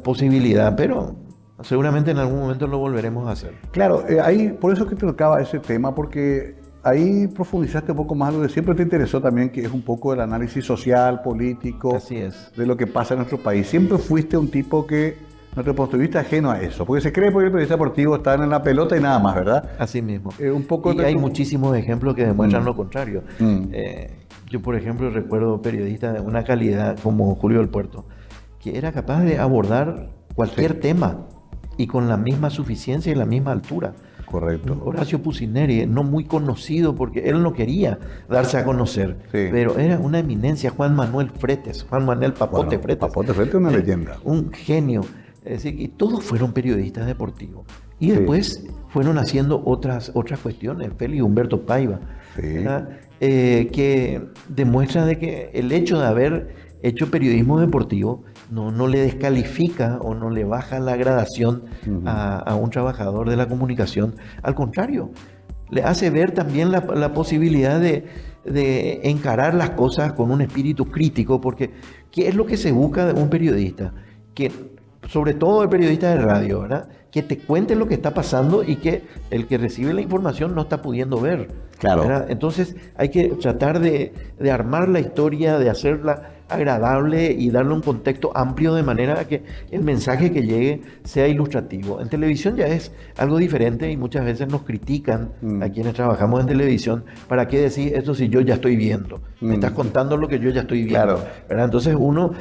Speaker 3: posibilidad, pero seguramente en algún momento lo volveremos a hacer.
Speaker 1: Claro, ahí por eso es que te tocaba ese tema, porque ahí profundizaste un poco más lo que siempre te interesó también, que es un poco el análisis social, político.
Speaker 3: Así es.
Speaker 1: De lo que pasa en nuestro país. Siempre fuiste un tipo que, nuestro punto de vista, ajeno a eso, porque se cree que el periodista deportivo está en la pelota y nada más, ¿verdad?
Speaker 3: Así mismo.
Speaker 1: Un poco
Speaker 3: y hay muchísimos ejemplos que demuestran lo contrario. Yo, por ejemplo, recuerdo periodistas de una calidad como Julio del Puerto, que era capaz de abordar cualquier tema y con la misma suficiencia y la misma altura.
Speaker 1: Correcto.
Speaker 3: Horacio Pucineri, no muy conocido porque él no quería darse a conocer, pero era una eminencia. Juan Manuel Papote Fretes.
Speaker 1: Papote Fretes es una leyenda.
Speaker 3: Un genio. Es decir, y todos fueron periodistas deportivos. Y después fueron haciendo otras cuestiones. Félix Humberto Paiva, que demuestra de que el hecho de haber hecho periodismo deportivo no le descalifica o no le baja la gradación a un trabajador de la comunicación. Al contrario, le hace ver también la posibilidad de encarar las cosas con un espíritu crítico, porque ¿qué es lo que se busca de un periodista? Que, sobre todo el periodista de radio, ¿verdad?, que te cuente lo que está pasando y que el que recibe la información no está pudiendo ver.
Speaker 1: Claro.
Speaker 3: ¿Verdad? Entonces hay que tratar de armar la historia, de hacerla agradable y darle un contexto amplio de manera que el mensaje que llegue sea ilustrativo. En televisión ya es algo diferente y muchas veces nos critican a quienes trabajamos en televisión. ¿Para qué decir esto si yo ya estoy viendo? Me estás contando lo que yo ya estoy viendo.
Speaker 1: Claro.
Speaker 3: ¿Verdad? Entonces uno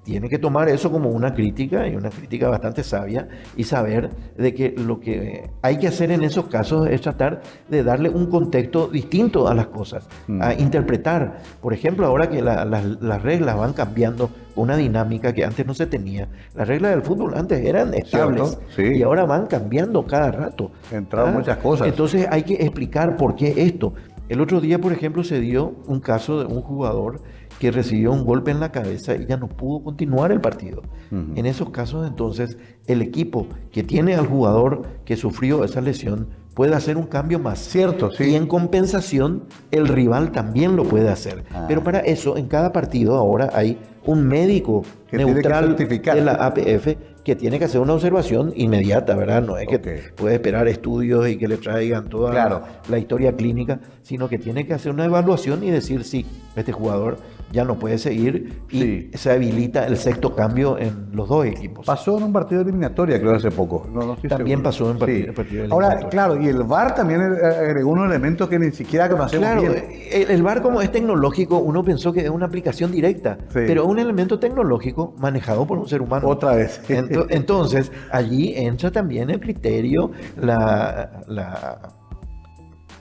Speaker 3: tiene que tomar eso como una crítica, y una crítica bastante sabia, y saber de que lo que hay que hacer en esos casos es tratar de darle un contexto distinto a las cosas, a interpretar. Por ejemplo, ahora que las reglas van cambiando con una dinámica que antes no se tenía. Las reglas del fútbol antes eran estables, y ahora van cambiando cada rato.
Speaker 1: Entraron muchas cosas.
Speaker 3: Entonces hay que explicar por qué esto. El otro día, por ejemplo, se dio un caso de un jugador que recibió un golpe en la cabeza y ya no pudo continuar el partido. En esos casos, entonces, el equipo que tiene al jugador que sufrió esa lesión puede hacer un cambio más.
Speaker 1: Cierto, sí.
Speaker 3: Y en compensación, el rival también lo puede hacer. Pero para eso, en cada partido ahora hay un médico que neutral de la APF que tiene que hacer una observación inmediata, ¿verdad? No es que puede esperar estudios y que le traigan toda la historia clínica, sino que tiene que hacer una evaluación y decir, sí, este jugador ya no puede seguir, y se habilita el sexto cambio en los 2 equipos.
Speaker 1: Pasó en un partido de eliminatoria, creo, hace poco. No estoy
Speaker 3: también
Speaker 1: seguro.
Speaker 3: Pasó en partido de eliminatoria.
Speaker 1: Ahora, claro, y el VAR también agregó unos elementos que ni siquiera conocemos bien.
Speaker 3: Claro, el VAR, como es tecnológico, uno pensó que es una aplicación directa, pero es un elemento tecnológico manejado por un ser humano.
Speaker 1: Otra vez.
Speaker 3: Entonces, allí entra también el criterio, la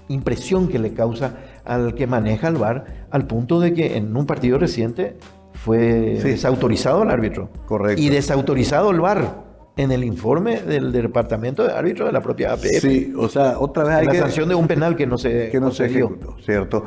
Speaker 3: impresión que le causa al que maneja el VAR, al punto de que en un partido reciente fue desautorizado el árbitro.
Speaker 1: Correcto.
Speaker 3: Y desautorizado el VAR en el informe del departamento de árbitro de la propia APF.
Speaker 1: Sí, o sea, otra vez hay
Speaker 3: la sanción de un penal que no se
Speaker 1: ejecutó, ¿cierto?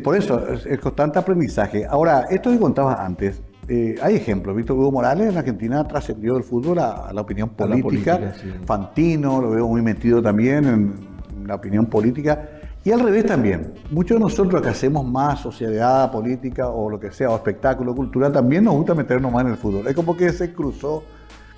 Speaker 1: Por eso, es constante aprendizaje. Ahora, esto que contabas antes, hay ejemplos. Víctor Hugo Morales en Argentina trascendió del fútbol a la opinión política. Fantino lo veo muy metido también en la opinión política. Y al revés también. Muchos de nosotros que hacemos más sociedad, política o lo que sea, o espectáculo, cultural, también nos gusta meternos más en el fútbol. Es como que se cruzó,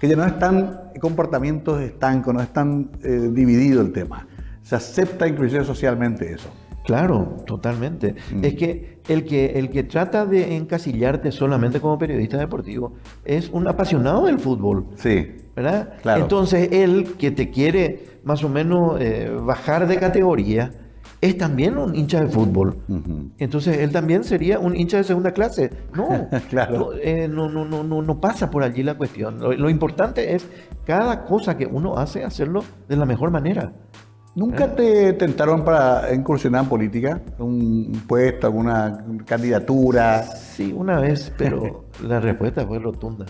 Speaker 1: que ya no es tan comportamientos estancos, no es tan dividido el tema. Se acepta inclusive socialmente eso.
Speaker 3: Claro, totalmente. Es que el que trata de encasillarte solamente como periodista deportivo es un apasionado del fútbol.
Speaker 1: Sí.
Speaker 3: ¿Verdad?
Speaker 1: Claro.
Speaker 3: Entonces él que te quiere más o menos bajar de categoría es también un hincha de fútbol. Entonces él también sería un hincha de segunda clase. No,
Speaker 1: claro.
Speaker 3: no pasa por allí la cuestión. Lo importante es cada cosa que uno hace, hacerlo de la mejor manera.
Speaker 1: ¿Nunca te tentaron para incursionar en política? ¿Un puesto, alguna candidatura?
Speaker 3: Sí, una vez, pero la respuesta fue rotunda.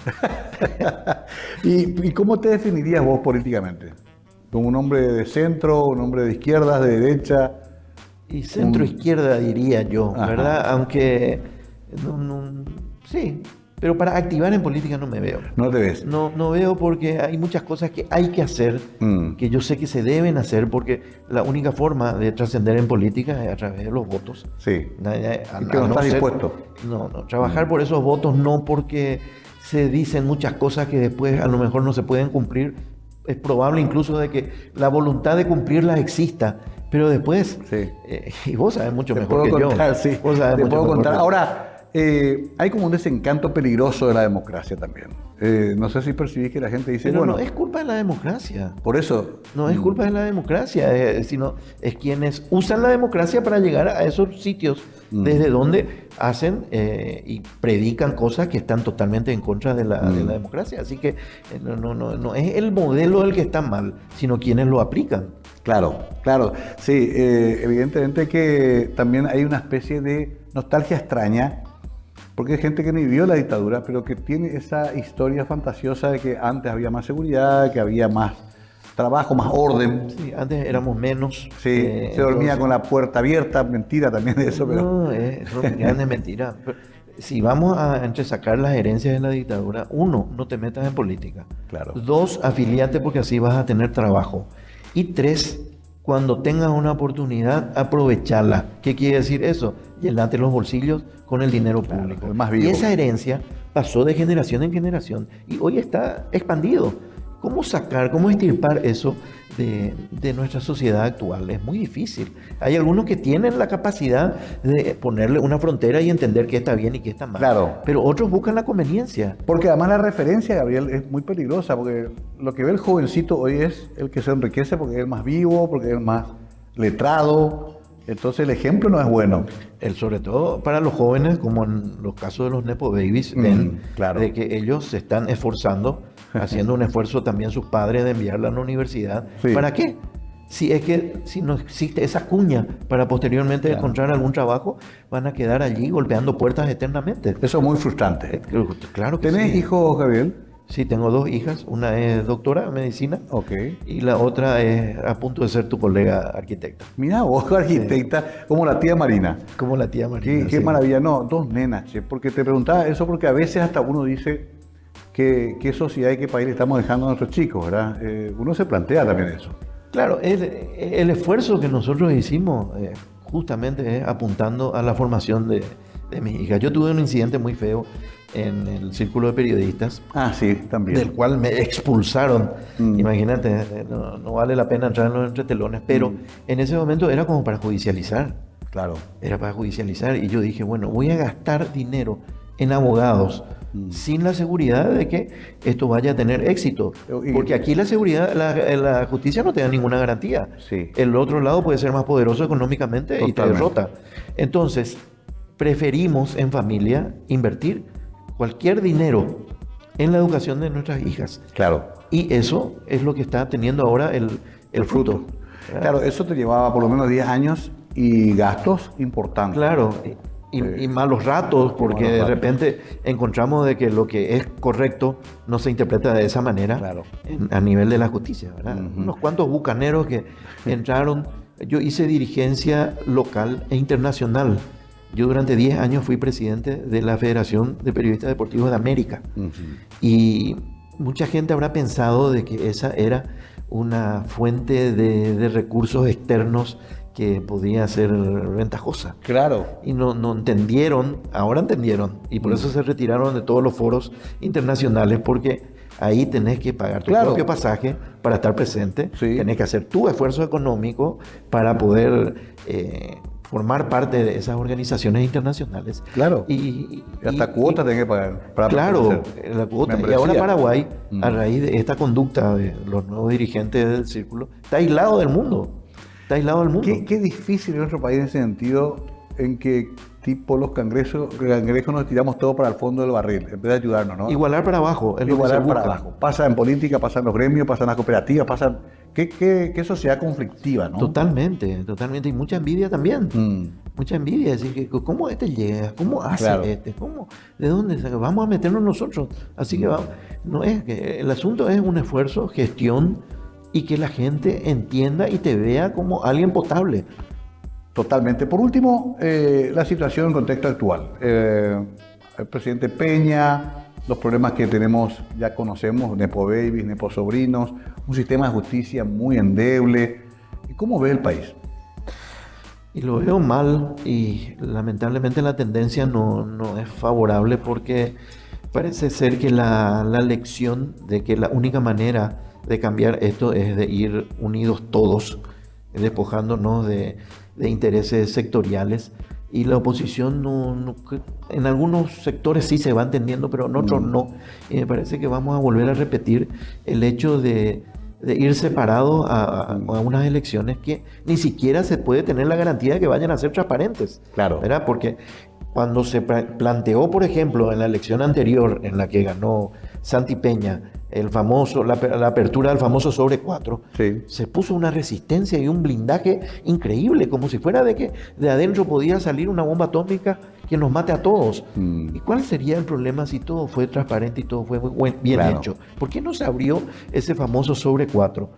Speaker 1: ¿Y cómo te definirías vos políticamente? ¿Como un hombre de centro, un hombre de izquierda, de derecha?
Speaker 3: Y centro-izquierda diría yo, ¿verdad?
Speaker 1: Ajá.
Speaker 3: Aunque, sí, pero para activar en política no me veo.
Speaker 1: ¿No te ves?
Speaker 3: No veo porque hay muchas cosas que hay que hacer, que yo sé que se deben hacer, porque la única forma de trascender en política es a través de los votos.
Speaker 1: Sí.
Speaker 3: ¿Y
Speaker 1: que no estás dispuesto?
Speaker 3: No, trabajar por esos votos no porque se dicen muchas cosas que después a lo mejor no se pueden cumplir. Es probable incluso de que la voluntad de cumplirlas exista, pero después,
Speaker 1: sí.
Speaker 3: Y vos sabés mucho mejor que
Speaker 1: contar,
Speaker 3: yo.
Speaker 1: Sí.
Speaker 3: Vos sabés
Speaker 1: te
Speaker 3: mucho
Speaker 1: puedo
Speaker 3: mejor
Speaker 1: contar.
Speaker 3: que yo.
Speaker 1: Ahora, hay como un desencanto peligroso de la democracia también. No sé si percibís que la gente dice,
Speaker 3: Pero
Speaker 1: bueno,
Speaker 3: no es culpa de la democracia.
Speaker 1: por eso...
Speaker 3: No es culpa de la democracia, sino es quienes usan la democracia para llegar a esos sitios desde donde hacen y predican cosas que están totalmente en contra de la democracia. Así que no es el modelo el que está mal, sino quienes lo aplican.
Speaker 1: Claro. Sí, evidentemente que también hay una especie de nostalgia extraña, porque hay gente que no vivió la dictadura, pero que tiene esa historia fantasiosa de que antes había más seguridad, que había más trabajo, más orden.
Speaker 3: Sí, antes éramos menos.
Speaker 1: Sí, se dormía con la puerta abierta, mentira también de eso, pero...
Speaker 3: No, eso es grande mentira. Pero si vamos a entresacar las herencias de la dictadura, 1, no te metas en política.
Speaker 1: Claro.
Speaker 3: 2, afiliate porque así vas a tener trabajo. Y 3, cuando tengas una oportunidad, aprovechala. ¿Qué quiere decir eso? Llenate los bolsillos con el dinero público.
Speaker 1: El más vivo.
Speaker 3: Y esa herencia pasó de generación en generación y hoy está expandido. ¿Cómo extirpar eso de nuestra sociedad actual? Es muy difícil. Hay algunos que tienen la capacidad de ponerle una frontera y entender qué está bien y qué está mal.
Speaker 1: Claro.
Speaker 3: Pero otros buscan la conveniencia.
Speaker 1: Porque además la referencia, Gabriel, es muy peligrosa, porque lo que ve el jovencito hoy es el que se enriquece porque es el más vivo, porque es el más letrado. Entonces el ejemplo no es bueno.
Speaker 3: Sobre todo para los jóvenes, como en los casos de los Nepo Babies, ven
Speaker 1: claro.
Speaker 3: de que ellos se están esforzando, haciendo un esfuerzo también sus padres de enviarla a la universidad.
Speaker 1: Sí.
Speaker 3: ¿Para qué? Si no existe esa cuña para posteriormente encontrar algún trabajo, van a quedar allí golpeando puertas eternamente.
Speaker 1: Eso es muy frustrante.
Speaker 3: Claro que
Speaker 1: ¿Tenés
Speaker 3: sí.
Speaker 1: hijos, Gabriel?
Speaker 3: Sí, tengo 2 hijas. Una es doctora en medicina.
Speaker 1: Ok.
Speaker 3: Y la otra es a punto de ser tu colega arquitecta.
Speaker 1: Mira vos, arquitecta, como la tía Marina.
Speaker 3: Como la tía Marina.
Speaker 1: Qué maravilla. No, 2 nenas, che. Porque te preguntaba eso porque a veces hasta uno dice qué sociedad y qué país le estamos dejando a nuestros chicos, ¿verdad? Uno se plantea también eso.
Speaker 3: Claro, el esfuerzo que nosotros hicimos justamente es apuntando a la formación de mis hijas. Yo tuve un incidente muy feo en el círculo de periodistas.
Speaker 1: Ah, sí, también.
Speaker 3: Del cual me expulsaron. Imagínate, no vale la pena entrar en los entretelones, pero en ese momento era como para judicializar.
Speaker 1: Claro.
Speaker 3: Era para judicializar y yo dije, bueno, voy a gastar dinero en abogados sin la seguridad de que esto vaya a tener éxito. Porque aquí la seguridad, la justicia no te da ninguna garantía.
Speaker 1: Sí.
Speaker 3: El otro lado puede ser más poderoso económicamente y te derrota. Entonces, preferimos en familia invertir cualquier dinero en la educación de nuestras hijas.
Speaker 1: Claro.
Speaker 3: Y eso es lo que está teniendo ahora el fruto.
Speaker 1: Claro, eso te llevaba por lo menos 10 años y gastos importantes.
Speaker 3: Claro. Y malos ratos, porque de repente encontramos de que lo que es correcto no se interpreta de esa manera a nivel de la justicia, ¿verdad? Unos cuantos bucaneros que entraron. Yo hice dirigencia local e internacional. Yo durante 10 años fui presidente de la Federación de Periodistas Deportivos de América. Y mucha gente habrá pensado de que esa era una fuente de recursos externos que podía ser ventajosa.
Speaker 1: Claro.
Speaker 3: Y no entendieron, ahora entendieron, y por eso se retiraron de todos los foros internacionales, porque Ahí tenés que pagar tu propio pasaje para estar presente, tenés que hacer tu esfuerzo económico para poder formar parte de esas organizaciones internacionales.
Speaker 1: Claro. Y hasta cuota tenés que pagar.
Speaker 3: Claro, la cuota. Y ahora Paraguay, a raíz de esta conducta de los nuevos dirigentes del círculo, está aislado del mundo. Está aislado del mundo.
Speaker 1: Qué difícil en nuestro país en ese sentido, en que tipo los cangrejos nos tiramos todo para el fondo del barril, en vez de ayudarnos, ¿no?
Speaker 3: Igualar para abajo.
Speaker 1: Igualar para abajo. Pasa en política, pasa en los gremios, pasa en las cooperativas, pasa... ¿Qué sociedad conflictiva, ¿no?
Speaker 3: Totalmente. Y mucha envidia también. Mucha envidia. Es decir, ¿cómo este llega? ¿Cómo hace este? ¿Cómo? ¿De dónde saca? Vamos a meternos nosotros. Así que no es que el asunto es un esfuerzo, gestión, y que la gente entienda y te vea como alguien potable.
Speaker 1: Totalmente. Por último, la situación en contexto actual. El presidente Peña, los problemas que tenemos, ya conocemos, Nepo Babies, Nepo Sobrinos, un sistema de justicia muy endeble. ¿Cómo ve el país?
Speaker 3: Y lo veo mal, y lamentablemente la tendencia no es favorable, porque parece ser que la lección de que la única manera de cambiar esto es de ir unidos todos, despojándonos de intereses sectoriales, y la oposición en algunos sectores sí se va entendiendo, pero en otros no. Y me parece que vamos a volver a repetir el hecho de ir separados a unas elecciones que ni siquiera se puede tener la garantía de que vayan a ser transparentes.
Speaker 1: Claro.
Speaker 3: ¿Verdad? Porque cuando se planteó, por ejemplo, en la elección anterior en la que ganó Santi Peña, la apertura del famoso sobre 4, se puso una resistencia y un blindaje increíble, como si fuera de que de adentro podía salir una bomba atómica que nos mate a todos. ¿Y cuál sería el problema si todo fue transparente y todo fue bien hecho? ¿Por qué no se abrió ese famoso sobre 4?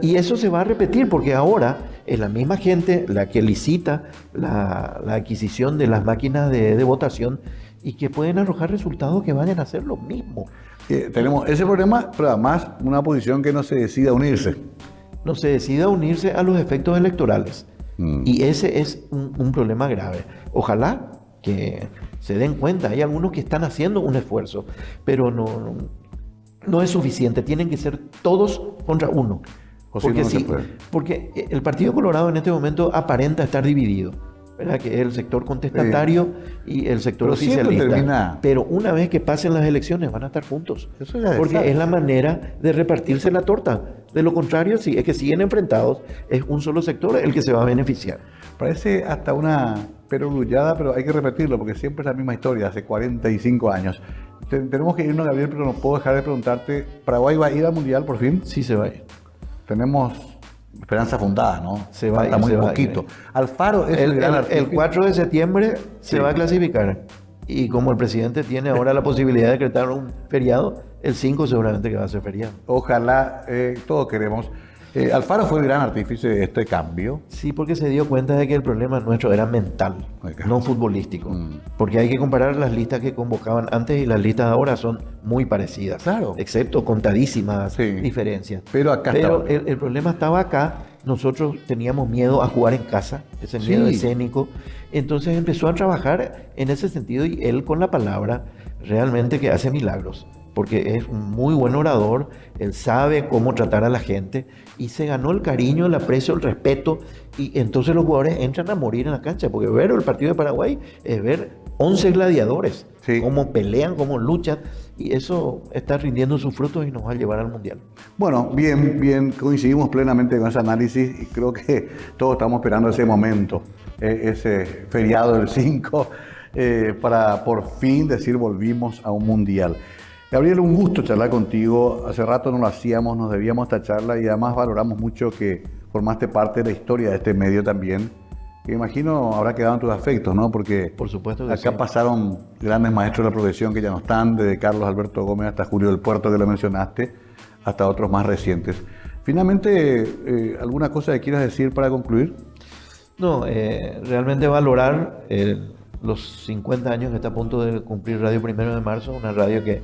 Speaker 3: Y eso se va a repetir, porque ahora es la misma gente la que licita la adquisición de las máquinas de votación, y que pueden arrojar resultados que vayan a hacer lo mismo.
Speaker 1: Tenemos ese problema, pero además una oposición que no se decida a unirse.
Speaker 3: No se decida a unirse a los efectos electorales. Y ese es un problema grave. Ojalá que se den cuenta. Hay algunos que están haciendo un esfuerzo, pero no es suficiente. Tienen que ser todos contra uno. Porque el Partido Colorado en este momento aparenta estar dividido, ¿verdad? Que es el sector contestatario y el sector oficialista. Pero una vez que pasen las elecciones van a estar juntos. Porque es la manera de repartirse la torta. De lo contrario, si es que siguen enfrentados, es un solo sector el que se va a beneficiar.
Speaker 1: Parece hasta una perogrullada, pero hay que repetirlo porque siempre es la misma historia, hace 45 años. Tenemos que irnos, Gabriel, pero no puedo dejar de preguntarte, ¿Paraguay va a ir al Mundial por fin?
Speaker 3: Sí, se va a ir.
Speaker 1: Tenemos esperanza fundada, ¿no?
Speaker 3: Se va a ir, muy poquito.
Speaker 1: Alfaro es
Speaker 3: el 4 de septiembre se va a clasificar. Y como el presidente tiene ahora la posibilidad de decretar un feriado, el 5 seguramente que va a ser feriado.
Speaker 1: Ojalá, todos queremos. Alfaro fue el gran artífice de este cambio.
Speaker 3: Sí, porque se dio cuenta de que el problema nuestro era mental, no futbolístico. Porque hay que comparar las listas que convocaban antes y las listas de ahora son muy parecidas.
Speaker 1: Claro.
Speaker 3: Excepto contadísimas diferencias.
Speaker 1: Pero
Speaker 3: el problema estaba acá. Nosotros teníamos miedo a jugar en casa, ese miedo escénico. Entonces empezó a trabajar en ese sentido, y él con la palabra realmente que hace milagros. Porque es un muy buen orador, él sabe cómo tratar a la gente, y se ganó el cariño, el aprecio, el respeto, y entonces los jugadores entran a morir en la cancha, porque ver el partido de Paraguay es ver 11 gladiadores, cómo pelean, cómo luchan, y eso está rindiendo sus frutos y nos va a llevar al Mundial.
Speaker 1: Bueno, bien, coincidimos plenamente con ese análisis, y creo que todos estamos esperando ese momento, ese feriado del 5, para por fin decir volvimos a un Mundial. Gabriel, un gusto charlar contigo. Hace rato no lo hacíamos, nos debíamos esta charla, y además valoramos mucho que formaste parte de la historia de este medio también, que imagino habrá quedado en tus afectos, ¿no? Porque
Speaker 3: por supuesto que
Speaker 1: acá pasaron grandes maestros de la profesión que ya no están, desde Carlos Alberto Gómez hasta Julio del Puerto, que lo mencionaste, hasta otros más recientes. Finalmente, ¿alguna cosa que quieras decir para concluir?
Speaker 3: No, realmente valorar los 50 años que está a punto de cumplir Radio Primero de Marzo, una radio que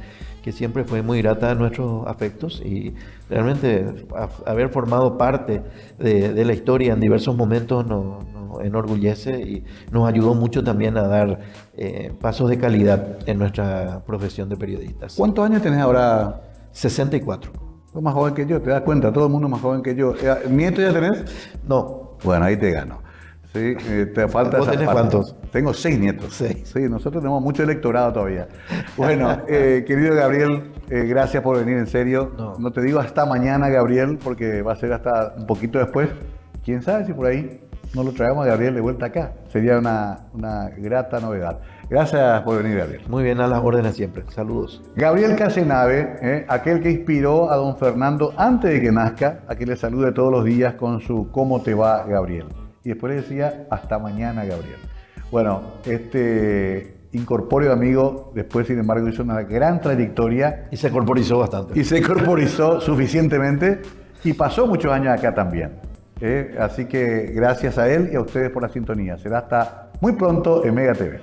Speaker 3: siempre fue muy grata a nuestros afectos, y realmente haber formado parte de la historia en diversos momentos nos enorgullece y nos ayudó mucho también a dar pasos de calidad en nuestra profesión de periodistas.
Speaker 1: ¿Cuántos años tenés ahora?
Speaker 3: 64.
Speaker 1: Sos más joven que yo, te das cuenta, todo el mundo más joven que yo. ¿Nieto ya tenés?
Speaker 3: No.
Speaker 1: Bueno, ahí te gano. Sí, te falta.
Speaker 3: ¿Vos tenés cuántos?
Speaker 1: Tengo 6 nietos.
Speaker 3: 6.
Speaker 1: Sí, nosotros tenemos mucho electorado todavía. Bueno, querido Gabriel, gracias por venir, en serio. No te digo hasta mañana, Gabriel, porque va a ser hasta un poquito después. ¿Quién sabe si por ahí no lo traemos a Gabriel de vuelta acá? Sería una grata novedad. Gracias por venir, Gabriel.
Speaker 3: Muy bien, a las órdenes siempre. Saludos.
Speaker 1: Gabriel Casenave, aquel que inspiró a don Fernando antes de que nazca, a que le salude todos los días con su ¿cómo te va, Gabriel? Y después le decía, hasta mañana, Gabriel. Bueno, este incorpóreo amigo, después, sin embargo, hizo una gran trayectoria.
Speaker 3: Y se corporizó bastante.
Speaker 1: Y se corporizó suficientemente y pasó muchos años acá también. Así que gracias a él y a ustedes por la sintonía. Será hasta muy pronto en Mega TV.